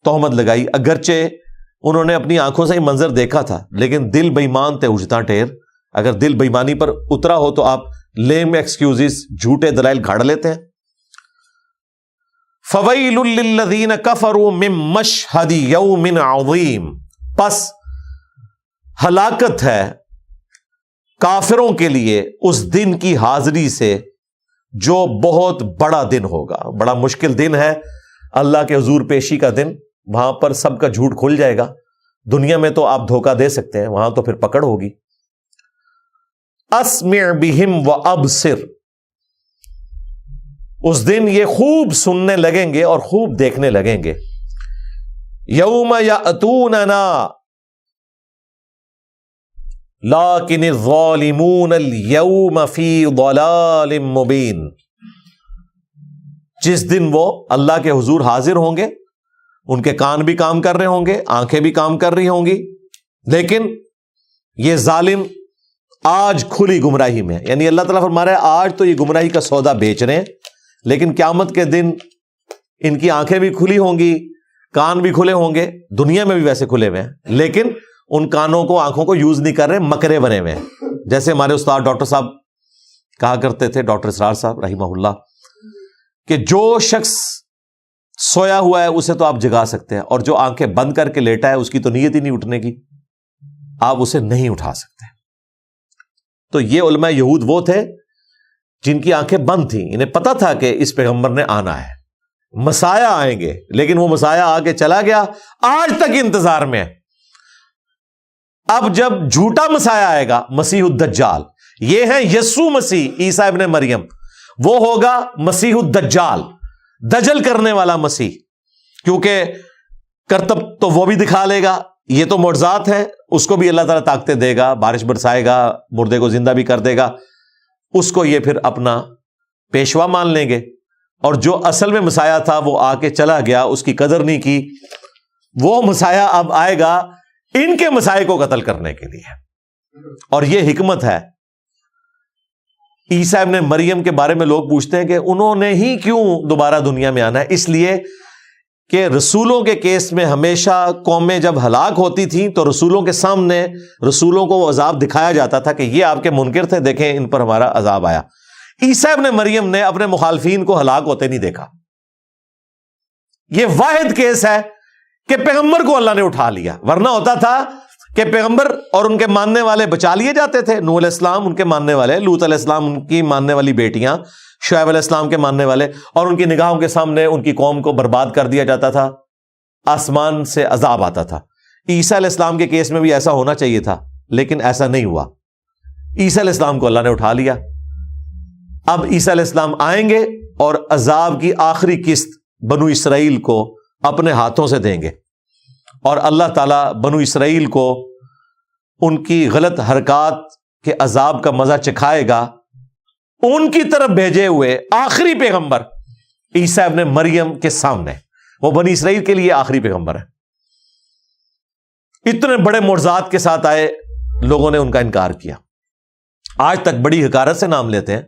A: تہمت لگائی، اگرچہ انہوں نے اپنی آنکھوں سے ہی منظر دیکھا تھا، لیکن دل بے ایمان تے اجتا ٹیر. اگر دل بے ایمانی پر اترا ہو تو آپ لیم ایکسکیوزز، جھوٹے دلائل گھاڑ لیتے ہیں. فَوَيْلٌ لِّلَّذِينَ كَفَرُوا مِن مَّشْهَدِ يَوْمٍ عَظِيمٍ، پس ہلاکت ہے کافروں کے لیے اس دن کی حاضری سے جو بہت بڑا دن ہوگا. بڑا مشکل دن ہے اللہ کے حضور پیشی کا دن. وہاں پر سب کا جھوٹ کھل جائے گا. دنیا میں تو آپ دھوکہ دے سکتے ہیں، وہاں تو پھر پکڑ ہوگی. اسمع بہم وابصر، اس دن یہ خوب سننے لگیں گے اور خوب دیکھنے لگیں گے. یوم یأتوننا لیکن الظالمون اليوم فی ضلال مبین، جس دن وہ اللہ کے حضور حاضر ہوں گے، ان کے کان بھی کام کر رہے ہوں گے، آنکھیں بھی کام کر رہی ہوں گی، لیکن یہ ظالم آج کھلی گمراہی میں. یعنی اللہ تعالیٰ فرما رہا ہے آج تو یہ گمراہی کا سودا بیچ رہے ہیں، لیکن قیامت کے دن ان کی آنکھیں بھی کھلی ہوں گی، کان بھی کھلے ہوں گے. دنیا میں بھی ویسے کھلے ہوئے ہیں، لیکن ان کانوں کو آنکھوں کو یوز نہیں کر رہے، مکرے بنے ہوئے ہیں. جیسے ہمارے استاد ڈاکٹر صاحب کہا کرتے تھے، ڈاکٹر اسرار صاحب رحمہ اللہ، کہ جو شخص سویا ہوا ہے اسے تو آپ جگا سکتے ہیں، اور جو آنکھیں بند کر کے لیٹا ہے اس کی تو نیت ہی نہیں اٹھنے کی، آپ اسے نہیں اٹھا سکتے. تو یہ علماء یہود وہ تھے جن کی آنکھیں بند تھیں، انہیں پتا تھا کہ اس پیغمبر نے آنا ہے، مسایہ آئیں گے، لیکن وہ مسایہ آگے چلا گیا، آج تک انتظار میں ہے. اب جب جھوٹا مسایہ آئے گا، مسیح الدجال، یہ ہے یسوع مسیح عیسیٰ ابن مریم، وہ ہوگا مسیح الدجال، دجل کرنے والا مسیح، کیونکہ کرتب تو وہ بھی دکھا لے گا، یہ تو معجزات ہیں، اس کو بھی اللہ تعالیٰ طاقتیں دے گا، بارش برسائے گا، مردے کو زندہ بھی کر دے گا، اس کو یہ پھر اپنا پیشوا مان لیں گے. اور جو اصل میں مسایہ تھا وہ آ کے چلا گیا، اس کی قدر نہیں کی، وہ مسایہ اب آئے گا ان کے مسائے کو قتل کرنے کے لیے. اور یہ حکمت ہے. عیسیٰ ابن مریم کے بارے میں لوگ پوچھتے ہیں کہ انہوں نے ہی کیوں دوبارہ دنیا میں آنا ہے؟ اس لیے کہ رسولوں کے کیس میں ہمیشہ قومیں جب ہلاک ہوتی تھیں تو رسولوں کے سامنے رسولوں کو وہ عذاب دکھایا جاتا تھا کہ یہ آپ کے منکر تھے، دیکھیں ان پر ہمارا عذاب آیا. عیسیٰ ابن مریم نے اپنے مخالفین کو ہلاک ہوتے نہیں دیکھا. یہ واحد کیس ہے کہ پیغمبر کو اللہ نے اٹھا لیا، ورنہ ہوتا تھا کہ پیغمبر اور ان کے ماننے والے بچا لیے جاتے تھے. نوح علیہ السلام ان کے ماننے والے، لوط علیہ السلام ان کی ماننے والی بیٹیاں، شعیب علیہ السلام کے ماننے والے، اور ان کی نگاہوں کے سامنے ان کی قوم کو برباد کر دیا جاتا تھا، آسمان سے عذاب آتا تھا. عیسیٰ علیہ السلام کے کیس میں بھی ایسا ہونا چاہیے تھا، لیکن ایسا نہیں ہوا. عیسیٰ علیہ السلام کو اللہ نے اٹھا لیا. اب عیسیٰ علیہ السلام آئیں گے اور عذاب کی آخری قسط بنو اسرائیل کو اپنے ہاتھوں سے دیں گے، اور اللہ تعالیٰ بنو اسرائیل کو ان کی غلط حرکات کے عذاب کا مزہ چکھائے گا ان کی طرف بھیجے ہوئے آخری پیغمبر عیسیٰ ابن مریم کے سامنے. وہ بنی اسرائیل کے لیے آخری پیغمبر ہے. اتنے بڑے معجزات کے ساتھ آئے، لوگوں نے ان کا انکار کیا. آج تک بڑی حقارت سے نام لیتے ہیں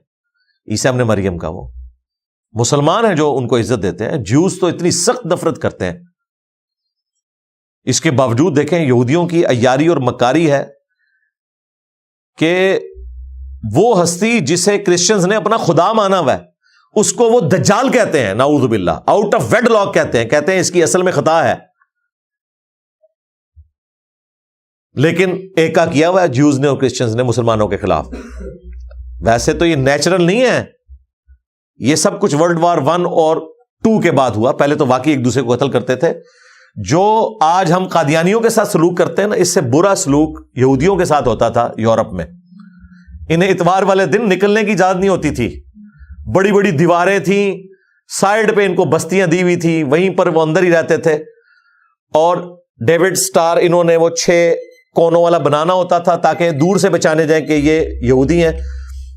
A: عیسیٰ ابن مریم کا. وہ مسلمان ہیں جو ان کو عزت دیتے ہیں، جیوز تو اتنی سخت نفرت کرتے ہیں. اس کے باوجود دیکھیں یہودیوں کی عیاری اور مکاری ہے کہ وہ ہستی جسے کرسچنز نے اپنا خدا مانا ہوا ہے اس کو وہ دجال کہتے ہیں، نعوذ باللہ، آؤٹ آف ویڈ لاک کہتے ہیں اس کی اصل میں خطا ہے. لیکن ایکا کیا ہوا ہے جیوز نے اور کرسچنز نے مسلمانوں کے خلاف. ویسے تو یہ نیچرل نہیں ہے، یہ سب کچھ ورلڈ وار 1 اور 2 کے بعد ہوا. پہلے تو واقعی ایک دوسرے کو قتل کرتے تھے. جو آج ہم قادیانیوں کے ساتھ سلوک کرتے ہیں نا، اس سے برا سلوک یہودیوں کے ساتھ ہوتا تھا یورپ میں. انہیں اتوار والے دن نکلنے کی اجازت نہیں ہوتی تھی، بڑی بڑی دیواریں تھیں، سائڈ پہ ان کو بستیاں دی ہوئی تھی، وہیں پر وہ اندر ہی رہتے تھے. اور ڈیوڈ سٹار انہوں نے وہ 6 کونوں والا بنانا ہوتا تھا تاکہ دور سے پہچانے جائیں کہ یہ یہودی ہیں.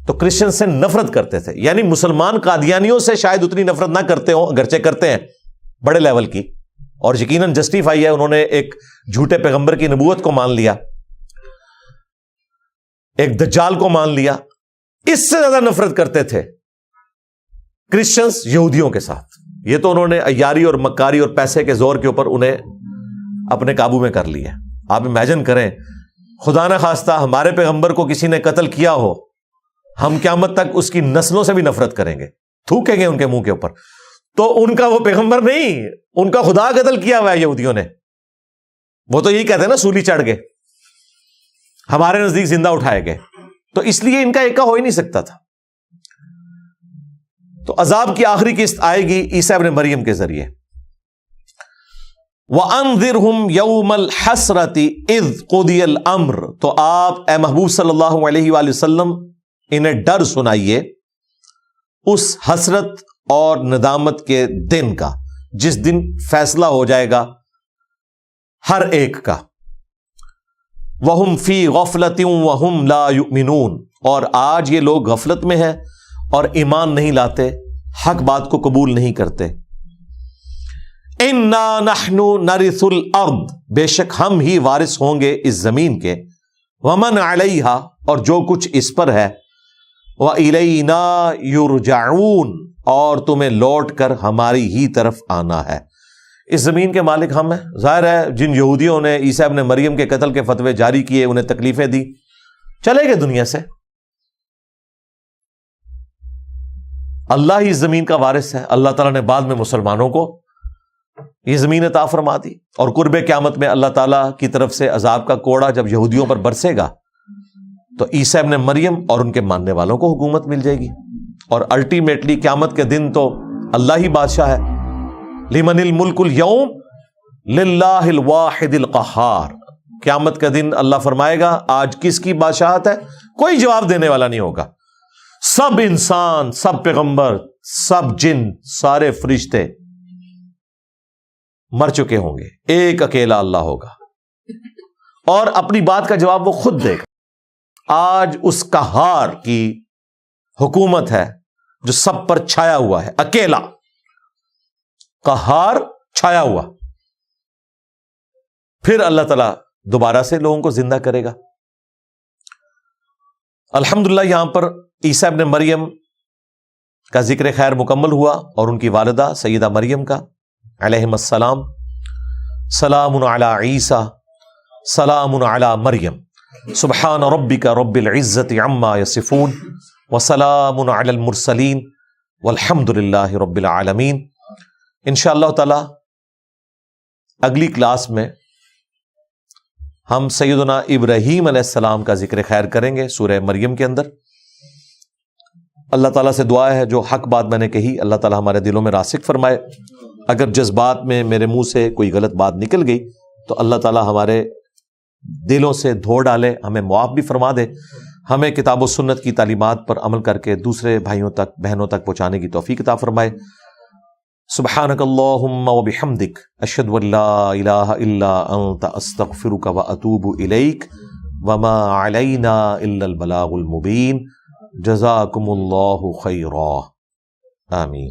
A: تو کرسچن سے نفرت کرتے تھے. یعنی مسلمان قادیانیوں سے شاید اتنی نفرت نہ کرتے ہوں، اگرچہ کرتے ہیں بڑے لیول کی، اور یقیناً جسٹیفائی ہے، انہوں نے ایک جھوٹے پیغمبر کی نبوت کو مان لیا، ایک دجال کو مان لیا. اس سے زیادہ نفرت کرتے تھے کرسچنز یہودیوں کے ساتھ. یہ تو انہوں نے عیاری اور مکاری اور پیسے کے زور کے اوپر انہیں اپنے قابو میں کر لی ہے. آپ امیجن کریں خدا نہ خواستہ ہمارے پیغمبر کو کسی نے قتل کیا ہو, ہم قیامت تک اس کی نسلوں سے بھی نفرت کریں گے, تھوکیں گے ان کے منہ کے اوپر. تو ان کا وہ پیغمبر نہیں, ان کا خدا قتل کیا ہوا ہے یہودیوں نے. وہ تو یہی کہتے ہیں نا سولی چڑھ گئے, ہمارے نزدیک زندہ اٹھائے گئے. تو اس لیے ان کا ایکا ہو ہی نہیں سکتا تھا. تو عذاب کی آخری قسط آئے گی عیسیٰ ابن مریم کے ذریعے. وَأَنذِرْهُمْ يَوْمَ الْحَسْرَةِ إِذْ قُضِيَ الْأَمْرُ, تو آپ اے محبوب صلی اللہ علیہ وآلہ وسلم انہیں ڈر سنائیے اس حسرت اور ندامت کے دن کا جس دن فیصلہ ہو جائے گا ہر ایک کا. وَهُمْ فِي غَفْلَةٍ وَهُمْ لَا يُؤْمِنُونَ, اور آج یہ لوگ غفلت میں ہیں اور ایمان نہیں لاتے, حق بات کو قبول نہیں کرتے. اِنَّا نَحْنُ نَرِثُ الْأَرْضِ, بے شک ہم ہی وارث ہوں گے اس زمین کے. وَمَنْ عَلَيْهَا, اور جو کچھ اس پر ہے. وَإِلَيْنَا يُرْجَعُونَ, اور تمہیں لوٹ کر ہماری ہی طرف آنا ہے. اس زمین کے مالک ہم ہیں. ظاہر ہے جن یہودیوں نے عیسیٰ ابن مریم کے قتل کے فتوے جاری کیے, انہیں تکلیفیں دی, چلے گئے دنیا سے. اللہ ہی اس زمین کا وارث ہے. اللہ تعالیٰ نے بعد میں مسلمانوں کو یہ زمین عطا فرما دی, اور قرب قیامت میں اللہ تعالیٰ کی طرف سے عذاب کا کوڑا جب یہودیوں پر برسے گا تو عیسیٰ ابن مریم اور ان کے ماننے والوں کو حکومت مل جائے گی. اور الٹیمیٹلی قیامت کے دن تو اللہ ہی بادشاہ ہے. لمن الملک اليوم للہ الواحد القہار, قیامت کا دن اللہ فرمائے گا آج کس کی بادشاہت ہے, کوئی جواب دینے والا نہیں ہوگا. سب انسان, سب پیغمبر, سب جن, سارے فرشتے مر چکے ہوں گے, ایک اکیلا اللہ ہوگا اور اپنی بات کا جواب وہ خود دے گا. آج اس قہار کی حکومت ہے جو سب پر چھایا ہوا ہے, اکیلا قہار چھایا ہوا. پھر اللہ تعالیٰ دوبارہ سے لوگوں کو زندہ کرے گا. الحمدللہ یہاں پر عیسیٰ ابن مریم کا ذکر خیر مکمل ہوا, اور ان کی والدہ سیدہ مریم کا علیہم السلام. سلام علی عیسیٰ سلام علی مریم سبحان ربک رب العزت عما یصفون وسلام علی المرسلین والحمد للہ رب العالمین. انشاءاللہ تعالی اگلی کلاس میں ہم سیدنا ابراہیم علیہ السلام کا ذکر خیر کریں گے سورہ مریم کے اندر. اللہ تعالیٰ سے دعا ہے جو حق بات میں نے کہی اللہ تعالیٰ ہمارے دلوں میں راسخ فرمائے. اگر جذبات میں میرے منہ سے کوئی غلط بات نکل گئی تو اللہ تعالیٰ ہمارے دلوں سے دھو ڈالے, ہمیں معاف بھی فرما دے, ہمیں کتاب و سنت کی تعلیمات پر عمل کر کے دوسرے بھائیوں تک بہنوں تک پہنچانے کی توفیق عطا فرمائے. سبحانک اللہم و بحمدک اشہد ان لا الہ الا انت استغفرک و اتوب الیک وما علینا الا البلاغ المبین. جزاکم اللہ خیرا. آمین.